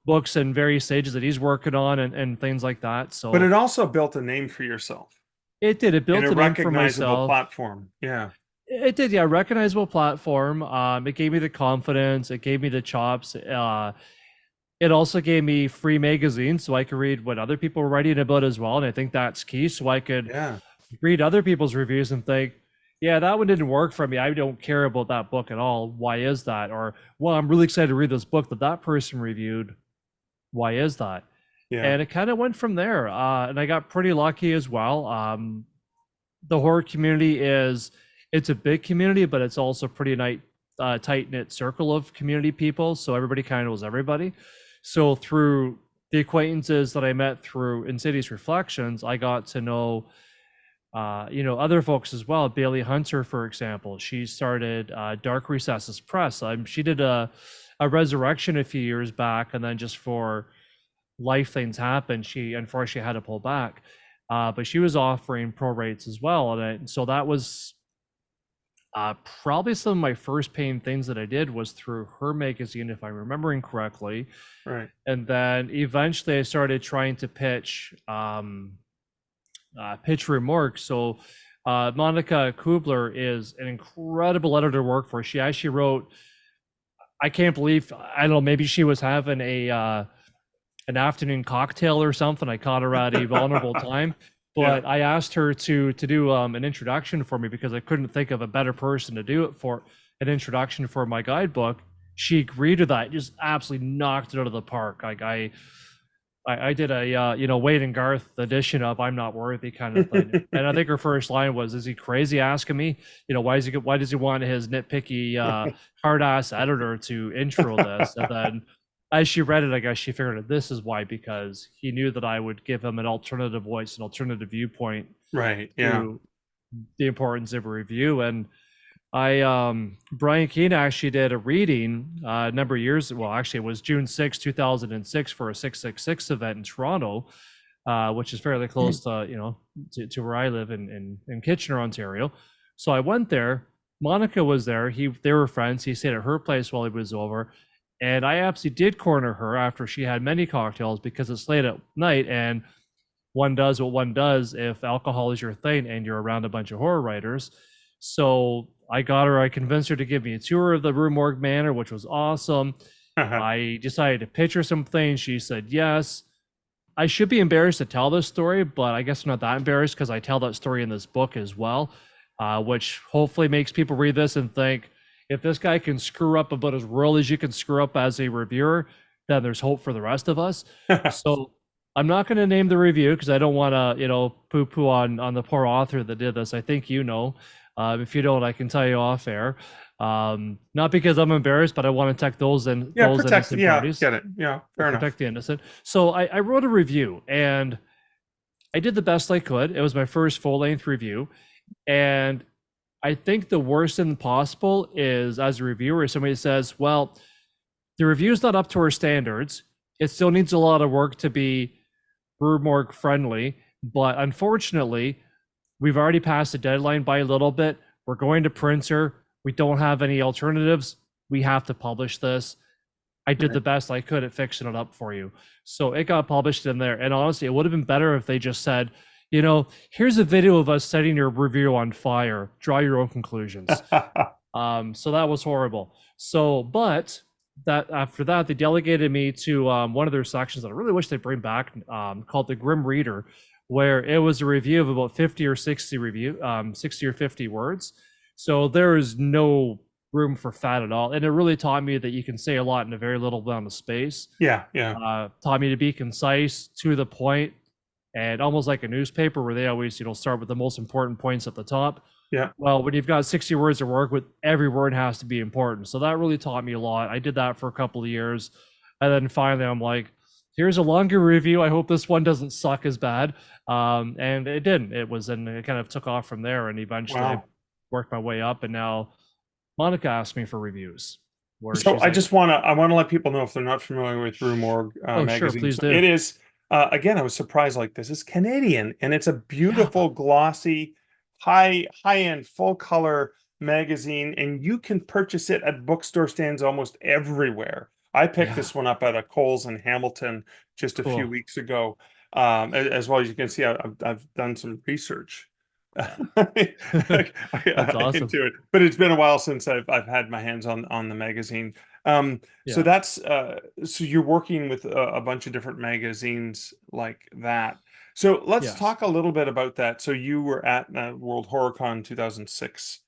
books in various stages that he's working on and things like that. So, but it also built a name for yourself. It did. It built a name for myself. Platform. Yeah. It did. Yeah. Recognizable platform. It gave me the confidence. It gave me the chops. It also gave me free magazines, so I could read what other people were writing about as well. And I think that's key. So I could read other people's reviews and think, yeah, that one didn't work for me. I don't care about that book at all. Why is that? Or, well, I'm really excited to read this book that person reviewed. Why is that? Yeah. And it kind of went from there. And I got pretty lucky as well. The horror community it's a big community, but it's also pretty tight-knit circle of community people. So everybody kind of knows everybody. So through the acquaintances that I met through Insidious Reflections, I got to know other folks as well. Bailey Hunter, for example, she started Dark Recesses Press. She did a resurrection a few years back, and then just for life things happened, she unfortunately had to pull back. But she was offering pro rates as well, and so that was probably some of my first paying things that I did was through her magazine, if I'm remembering correctly. Right. And then eventually I started trying to pitch Remorque. So Monica Kubler is an incredible editor to work for. She actually wrote, I can't believe, I don't know, maybe she was having an afternoon cocktail or something. I caught her at a vulnerable time, but I asked her to do an introduction for me because I couldn't think of a better person to do it for, an introduction for my guidebook. She agreed to that, just absolutely knocked it out of the park. Like I did a Wade and Garth edition of I'm Not Worthy kind of thing. And I think her first line was, is he crazy asking me, why does he want his nitpicky hard ass editor to intro this? And then as she read it, I guess she figured out this is why, because he knew that I would give him an alternative voice, an alternative viewpoint. Right. Yeah. To the importance of a review. And Brian Keene actually did a reading a number of years. Well, actually, it was June 6, 2006 for a 666 event in Toronto, which is fairly close to where I live in Kitchener, Ontario. So I went there. Monica was there. They were friends. He stayed at her place while he was over. And I absolutely did corner her after she had many cocktails because it's late at night. And one does what one does if alcohol is your thing and you're around a bunch of horror writers. So I convinced her to give me a tour of the Rue Morgue Manor, which was awesome. I decided to pitch her some things. She said yes. I should be embarrassed to tell this story, but I guess I'm not that embarrassed because I tell that story in this book as well, which hopefully makes people read this and think, if this guy can screw up about as real as you can screw up as a reviewer, then there's hope for the rest of us. So I'm not going to name the review because I don't want to, poo-poo on the poor author that did this. I think you know. If you don't, I can tell you off air. Not because I'm embarrassed, but I want to protect those innocent parties. Get it. Yeah, fair enough. Protect the innocent. So I wrote a review, and I did the best I could. It was my first full-length review, and I think the worst thing possible is, as a reviewer, somebody says, well, the review's not up to our standards. It still needs a lot of work to be Rue Morgue friendly, but unfortunately, we've already passed the deadline by a little bit. We're going to printer. We don't have any alternatives. We have to publish this. I did the best I could at fixing it up for you. So it got published in there. And honestly, it would have been better if they just said, here's a video of us setting your review on fire. Draw your own conclusions. So that was horrible. So, but that after that, they delegated me to one of their sections that I really wish they'd bring back, called the Grim Reader, where it was a review of about 50 or 60 or 50 words. So there is no room for fat at all. And it really taught me that you can say a lot in a very little amount of space. Yeah. Taught me to be concise, to the point, and almost like a newspaper where they always, start with the most important points at the top. Yeah. Well, when you've got 60 words to work with, every word has to be important. So that really taught me a lot. I did that for a couple of years. And then finally I'm like, here's a longer review. I hope this one doesn't suck as bad. And it didn't. It kind of took off from there, and eventually worked my way up. And now Monica asked me for reviews. So I want to let people know, if they're not familiar with Rue Morgue magazine. Sure, please do. It is, again, I was surprised, like, this is Canadian, and it's a beautiful, glossy, high-end, full-color magazine, and you can purchase it at bookstore stands almost everywhere. I picked this one up at a Kohl's in Hamilton just a few weeks ago. As well as you can see, I've done some research. That's awesome. Into it, but it's been a while since I've had my hands on the magazine. So that's so you're working with a bunch of different magazines like that. So let's talk a little bit about that. So you were at World HorrorCon 2006,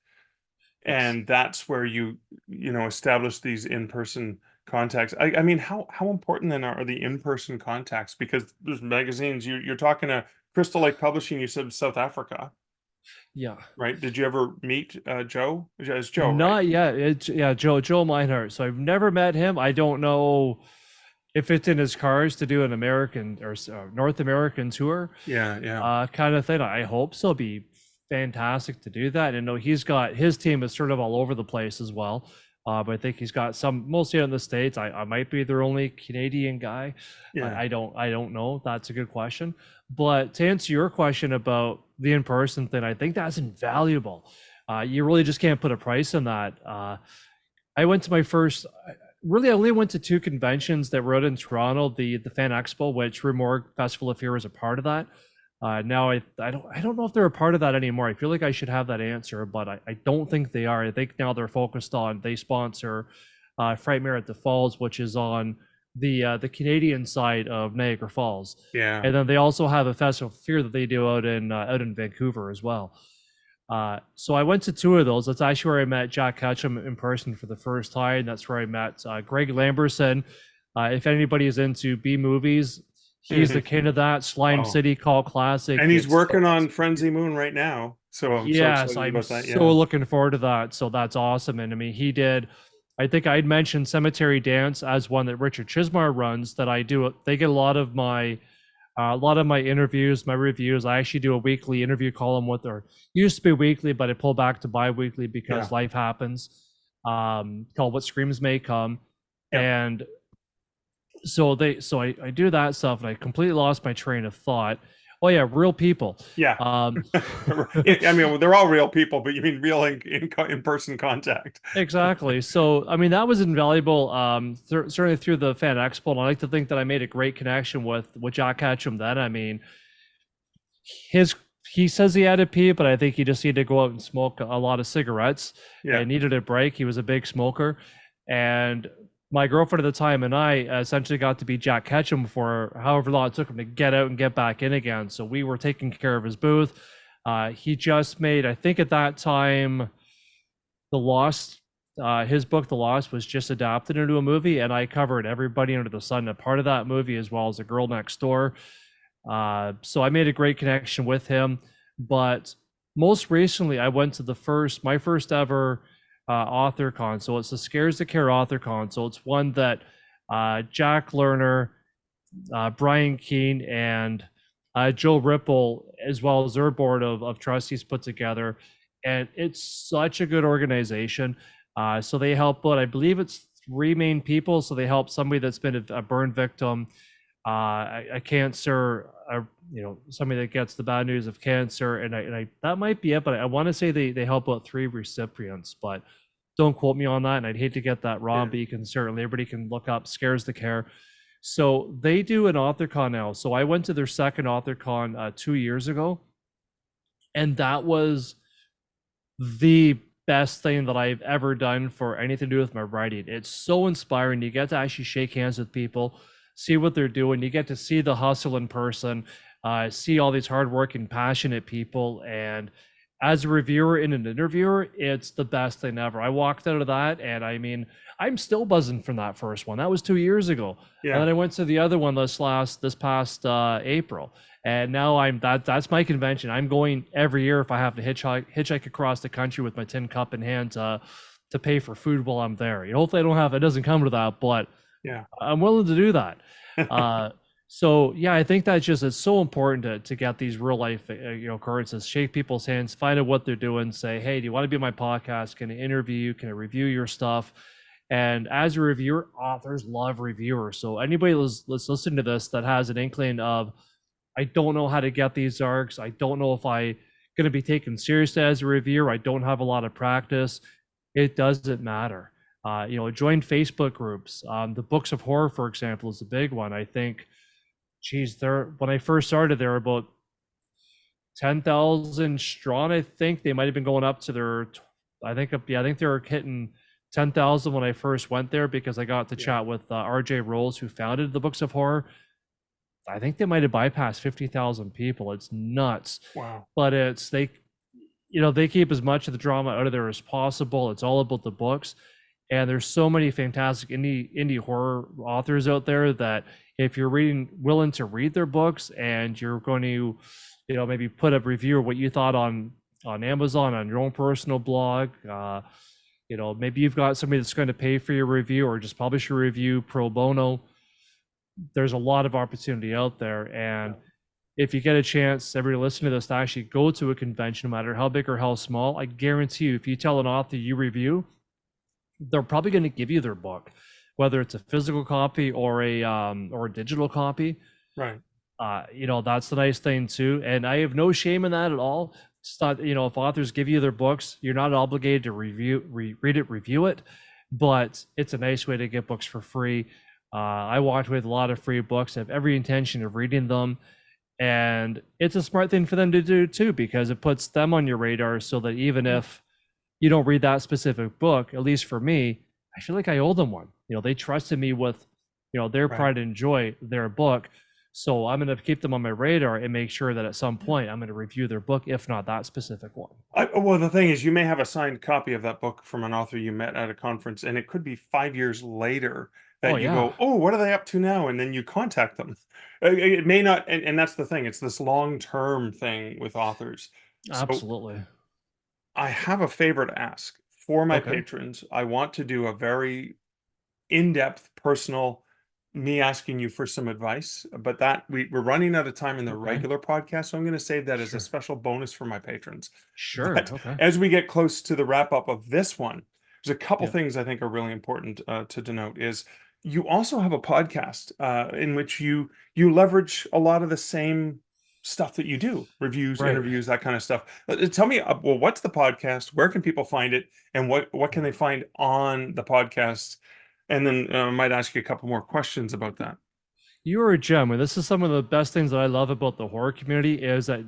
and that's where you established these in-person contacts. I mean, how important then are the in-person contacts? Because there's magazines. You're talking to Crystal Lake Publishing. You said South Africa. Yeah. Right. Did you ever meet Joe? It's Joe. Not yet. Joe Meinhardt. So I've never met him. I don't know if it's in his cards to do an American or North American tour. Yeah. Kind of thing. I hope so. It'd be fantastic to do that. And he's got his team is sort of all over the place as well. But I think he's got some mostly in the States. I might be their only Canadian guy. Yeah. I don't know. That's a good question. But to answer your question about the in-person thing, I think that's invaluable. You really just can't put a price on that. I went to my first. Really, I only went to two conventions that were out in Toronto. The Fan Expo, which Rue Morgue Festival of Fear is a part of that. Now I don't know if they're a part of that anymore. I feel like I should have that answer, but I don't think they are. I think now they're focused on, they sponsor Frightmare at the Falls, which is on the Canadian side of Niagara Falls. Yeah. And then they also have a Festival of Fear that they do out in Vancouver as well. So I went to two of those. That's actually where I met Jack Ketchum in person for the first time. That's where I met Greg Lamberson. If anybody is into B movies, he's the king of that. Slime City Cult Classic. And he's working on Frenzy Moon right now. So I'm so looking forward to that. So that's awesome. And I mean, he did, I think I'd mentioned Cemetery Dance as one that Richard Chismar runs that I do. They get a lot of my interviews, my reviews. I actually do a weekly interview column with, or used to be weekly, but I pull back to bi-weekly because life happens, called What Screams May Come. And so I do that stuff, and I completely lost my train of thought. Oh yeah, real people. Yeah. I mean, they're all real people, but you mean real in-person contact. Exactly. So I mean, that was invaluable. Certainly through the Fan Expo, and I like to think that I made a great connection with Jack Ketchum then. I mean, his he says he had to pee, but I think he just needed to go out and smoke a lot of cigarettes and needed a break. He was a big smoker. And my girlfriend at the time and I essentially got to be Jack Ketchum for however long it took him to get out and get back in again. So we were taking care of his booth. He just made, I think at that time, The Lost, his book, The Lost, was just adapted into a movie, and I covered everybody under the sun, a part of that movie, as well as The Girl Next Door. So I made a great connection with him. But most recently, I went to my first ever author console. It's the Scares the Care author console. It's one that Jack Lerner, Brian Keene, and Joe Ripple, as well as their board of trustees, put together. And it's such a good organization. So they help, but I believe it's 3 main people. So they help somebody that's been a burn victim, a cancer, somebody that gets the bad news of cancer, and I that might be it. But I want to say they help out 3 recipients, but don't quote me on that. And I'd hate to get that wrong, but you can certainly, everybody can look up Scares the Care. So they do an author con now. So I went to their second author con 2 years ago, and that was the best thing that I've ever done for anything to do with my writing. It's so inspiring. You get to actually shake hands with people, see what they're doing. You get to see the hustle in person, see all these hardworking, passionate people. And as a reviewer and an interviewer, it's the best thing ever. I walked out of that, and I mean, I'm still buzzing from that first one. That was 2 years ago. And then I went to the other one this past April. And now that's my convention. I'm going every year if I have to hitchhike across the country with my tin cup in hand to pay for food while I'm there. Hopefully it doesn't come to that, but I'm willing to do that. So yeah, I think that's it's so important to get these real life occurrences, shake people's hands, find out what they're doing, say, hey, do you want to be on my podcast? Can I interview you? Can I review your stuff? And as a reviewer, authors love reviewers. So anybody that's listening to this that has an inkling of, I don't know how to get these arcs, I don't know if I'm going to be taken seriously as a reviewer, I don't have a lot of practice, it doesn't matter. Join Facebook groups. The Books of Horror, for example, is a big one. I think, when I first started, there were about 10,000 strong. I think they might have been going up to I think they were hitting 10,000 when I first went there, because I got to chat with RJ Rolls, who founded the Books of Horror. I think they might have bypassed 50,000 people. It's nuts. Wow. But they keep as much of the drama out of there as possible. It's all about the books. And there's so many fantastic indie horror authors out there that if you're willing to read their books, and you're going to, maybe put a review of what you thought on Amazon, on your own personal blog, maybe you've got somebody that's going to pay for your review, or just publish your review pro bono. There's a lot of opportunity out there. And if you get a chance, everybody listening to this, to actually go to a convention, no matter how big or how small, I guarantee you, if you tell an author you review, they're probably going to give you their book, whether it's a physical copy or a digital copy. Right. That's the nice thing too. And I have no shame in that at all. It's not, if authors give you their books, you're not obligated to read it, review it, but it's a nice way to get books for free. I walked with a lot of free books. I have every intention of reading them. And it's a smart thing for them to do too, because it puts them on your radar, so that even if you don't read that specific book, at least for me, I feel like I owe them one. They trusted me with, their pride and joy, their book. So I'm going to keep them on my radar and make sure that at some point I'm going to review their book, if not that specific one. Well, the thing is, you may have a signed copy of that book from an author you met at a conference, and it could be 5 years later that go, oh, what are they up to now? And then you contact them. It may not, and that's the thing. It's this long-term thing with authors. Absolutely. So I have a favor to ask for my patrons. I want to do a very in-depth, personal, me asking you for some advice, but that we're running out of time in the regular podcast, so I'm going to save that as a special bonus for my patrons. Sure. But as we get close to the wrap up of this one, there's a couple things I think are really important to denote. Is you also have a podcast in which you leverage a lot of the same stuff that you do, reviews, interviews, that kind of stuff. Tell me, well, what's the podcast? Where can people find it? And what can they find on the podcast? And then I might ask you a couple more questions about that. You are a gem, and this is some of the best things that I love about the horror community is that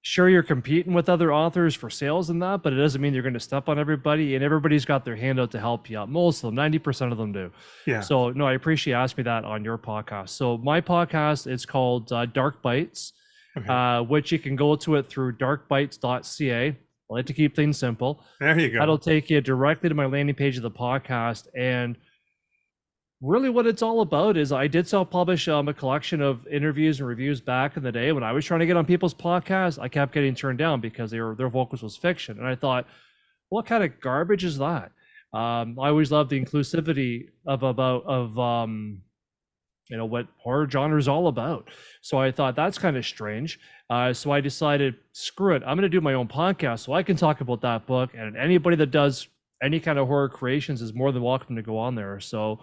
sure, you're competing with other authors for sales and that, but it doesn't mean you're going to step on everybody, and everybody's got their hand out to help you out. Most of them, 90% of them do. Yeah. So no, I appreciate you asking me that on your podcast. So my podcast is called Dark Bites, which you can go to it through darkbites.ca. I like to keep things simple. There you go. That'll take you directly to my landing page of the podcast. And really what it's all about is I did self-publish a collection of interviews and reviews back in the day when I was trying to get on people's podcasts. I kept getting turned down because their vocals was fiction. And I thought, what kind of garbage is that? I always loved the inclusivity of what horror genre is all about. So I thought that's kind of strange. So I decided, screw it. I'm going to do my own podcast so I can talk about that book. And anybody that does any kind of horror creations is more than welcome to go on there. So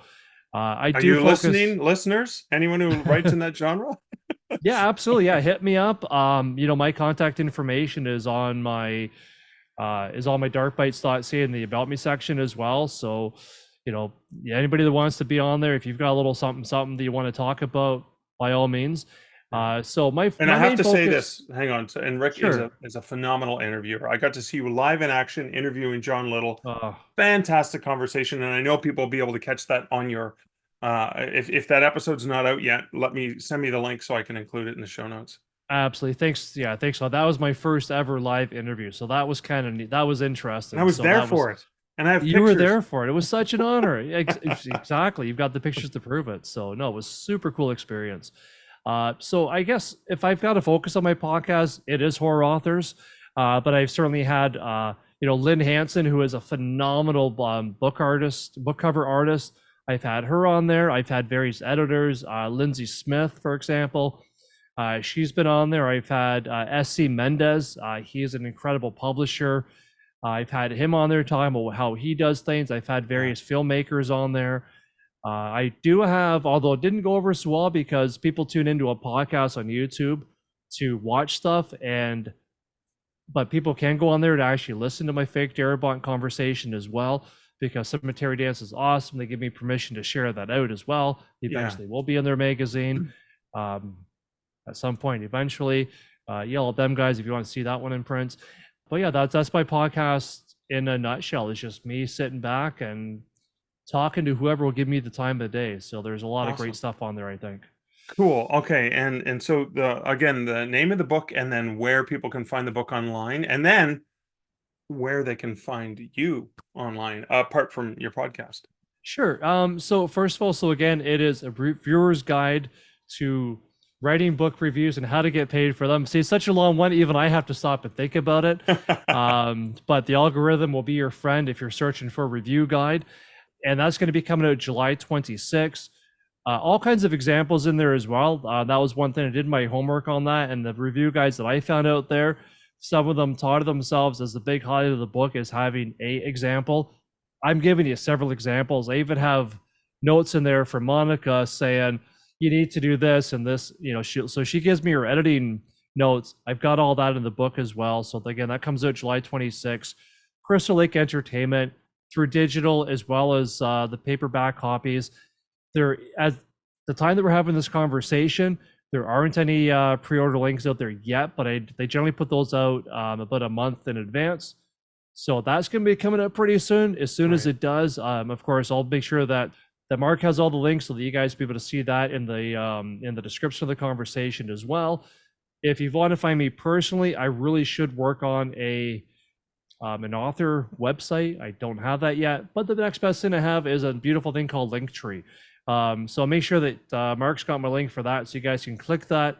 Are you listening, listeners? Anyone who writes in that genre? Yeah, absolutely. Yeah, hit me up. My contact information is on my darkbites.ca in the About Me section as well. So, anybody that wants to be on there, if you've got a little something that you want to talk about, by all means. I have to say this. Hang on. And Rick is a phenomenal interviewer. I got to see you live in action interviewing John Little. Fantastic conversation, and I know people will be able to catch that on your. If that episode's not out yet, send me the link so I can include it in the show notes. Absolutely. Thanks. Yeah, thanks. So that was my first ever live interview. So that was kind of neat. That was interesting. I was there for it. And I have pictures. You were there for it. It was such an honor. Exactly. You've got the pictures to prove it. So no, it was super cool experience. So I guess if I've got to focus on my podcast, it is horror authors. But I've certainly had, Lynn Hansen, who is a phenomenal book cover artist. I've had her on there. I've had various editors, Lindsay Smith, for example. She's been on there. I've had S.C. Mendez. He is an incredible publisher. I've had him on there talking about how he does things. I've had various filmmakers on there. I do have, although it didn't go over so well because people tune into a podcast on YouTube to watch stuff, but people can go on there to actually listen to my Frank Darabont conversation as well, because Cemetery Dance is awesome. They give me permission to share that out as well. Eventually will be in their magazine at some point eventually. Yell at them guys if you want to see that one in print. But yeah, that's my podcast in a nutshell. It's just me sitting back and talking to whoever will give me the time of the day. So there's a lot of great stuff on there, I think. Cool. Okay. And so the name of the book, and then where people can find the book online, and then where they can find you online, apart from your podcast. Sure. So first of all, again, it is a reviewer's guide to writing book reviews and how to get paid for them. See, it's such a long one, even I have to stop and think about it. But the algorithm will be your friend if you're searching for a review guide. And that's going to be coming out July 26th. All kinds of examples in there as well. That was one thing. I did my homework on that, and the review guides that I found out there, some of them touted themselves as the big highlight of the book is having a example. I'm giving you several examples. I even have notes in there for Monica saying, you need to do this and this, so she gives me her editing notes. I've got all that in the book as well. So again, that comes out July 26th. Crystal Lake Entertainment through digital as well as the paperback copies. There, at the time that we're having this conversation, there aren't any pre-order links out there yet, but they generally put those out about a month in advance. So that's going to be coming up pretty soon. As soon as it does, of course, I'll make sure that Mark has all the links so that you guys will be able to see that in the description of the conversation as well. If you want to find me personally, I really should work on an author website. I don't have that yet, but the next best thing I have is a beautiful thing called Linktree. So make sure that Mark's got my link for that, so you guys can click that.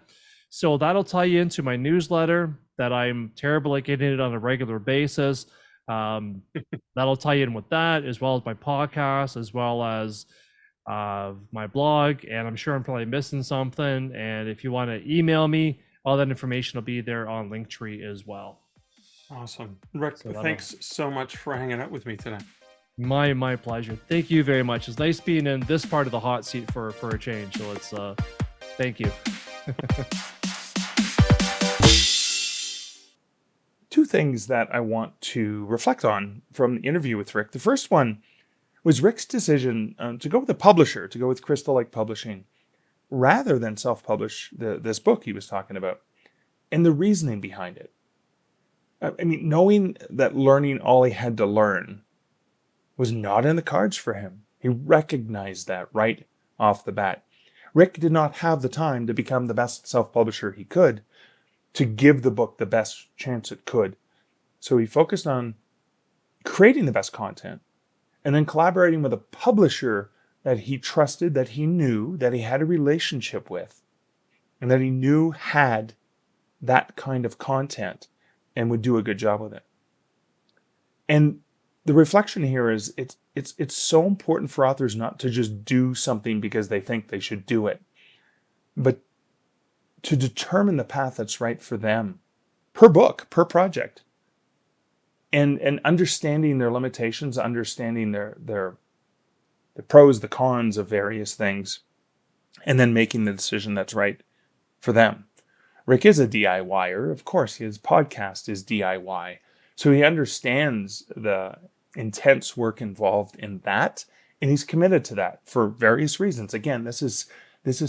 So that'll tie you into my newsletter that I'm terrible at getting it on a regular basis. That'll tie you in with that, as well as my podcast, as well as my blog. And I'm sure I'm probably missing something. And if you want to email me, all that information will be there on Linktree as well. Awesome. Rick, thanks so much for hanging out with me today. My pleasure. Thank you very much. It's nice being in this part of the hot seat for a change. So it's thank you. Two things that I want to reflect on from the interview with Rick. The first one was Rick's decision to go with a publisher, to go with Crystal Lake Publishing. rather than self-publish this book he was talking about, and the reasoning behind it. I mean, knowing that learning all he had to learn was not in the cards for him. He recognized that right off the bat. Rick did not have the time to become the best self-publisher he could, to give the book the best chance it could. So he focused on creating the best content and then collaborating with a publisher that he trusted, that he knew, that he had a relationship with, and that he knew had that kind of content and would do a good job with it. And the reflection here is it's so important for authors not to just do something because they think they should do it, but to determine the path that's right for them, per book, per project, and understanding their limitations, understanding the pros, the cons of various things, and then making the decision that's right for them. Rick is a DIYer. Of course, his podcast is DIY. So he understands the intense work involved in that, and he's committed to that for various reasons. Again, this is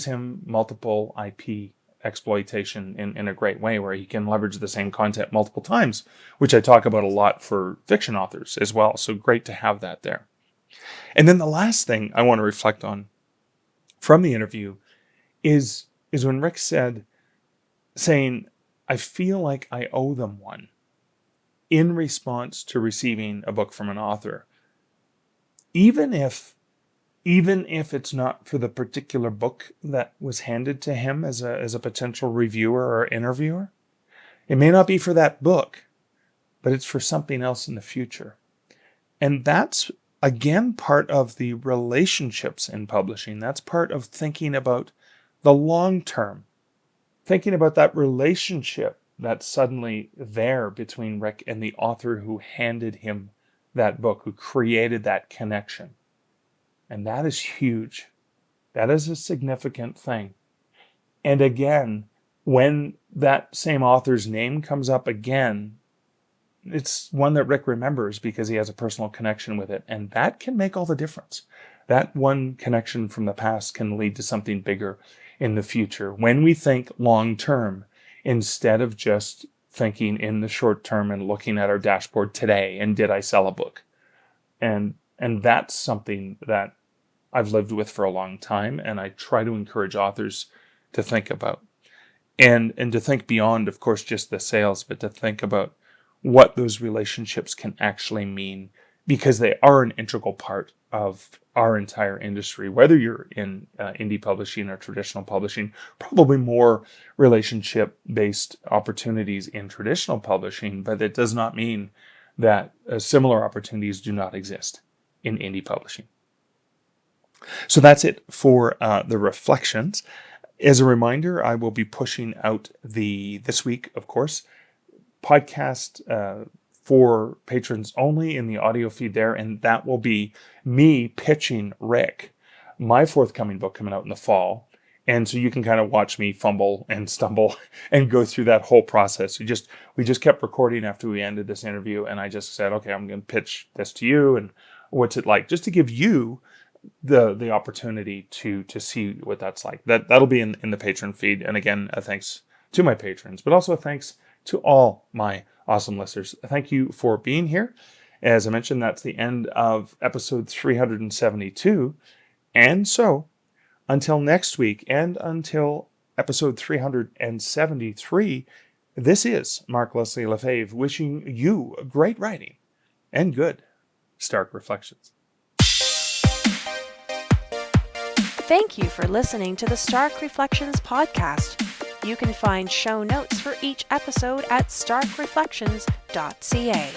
him multiple IP exploitation in a great way, where he can leverage the same content multiple times, which I talk about a lot for fiction authors as well. So great to have that there. And then the last thing I want to reflect on from the interview is when Rick saying, I feel like I owe them one in response to receiving a book from an author. Even if it's not for the particular book that was handed to him as a potential reviewer or interviewer, it may not be for that book, but it's for something else in the future. And that's, again, part of the relationships in publishing. That's part of thinking about the long term, thinking about that relationship that's suddenly there between Rick and the author who handed him that book, who created that connection. And that is huge. That is a significant thing. And again, when that same author's name comes up again, it's one that Rick remembers because he has a personal connection with it. And that can make all the difference. That one connection from the past can lead to something bigger in the future when we think long term, instead of just thinking in the short term and looking at our dashboard today and did I sell a book? And that's something that I've lived with for a long time, and I try to encourage authors to think about. And to think beyond, of course, just the sales, but to think about what those relationships can actually mean, because they are an integral part of our entire industry, whether you're in indie publishing or traditional publishing. Probably more relationship-based opportunities in traditional publishing, but it does not mean that similar opportunities do not exist in indie publishing. So that's it for the reflections. As a reminder, I will be pushing out this week, of course, podcast for patrons only in the audio feed there, and that will be me pitching Rick my forthcoming book coming out in the fall. And so you can kind of watch me fumble and stumble and go through that whole process. We just kept recording after we ended this interview, and I just said, okay, I'm going to pitch this to you, and what's it like, just to give you the opportunity to see what that's like. That'll be in the patron feed. And again, a thanks to my patrons, but also a thanks to all my awesome listeners. Thank you for being here. As I mentioned, that's the end of episode 372. And so, until next week and until episode 373, this is Mark Leslie Lefebvre wishing you great writing and good Stark Reflections. Thank you for listening to the Stark Reflections podcast. You can find show notes for each episode at starkreflections.ca.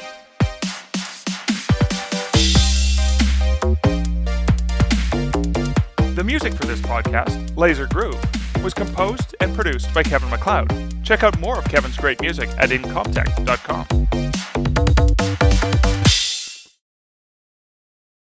The music for this podcast, Laser Groove, was composed and produced by Kevin MacLeod. Check out more of Kevin's great music at incomptech.com.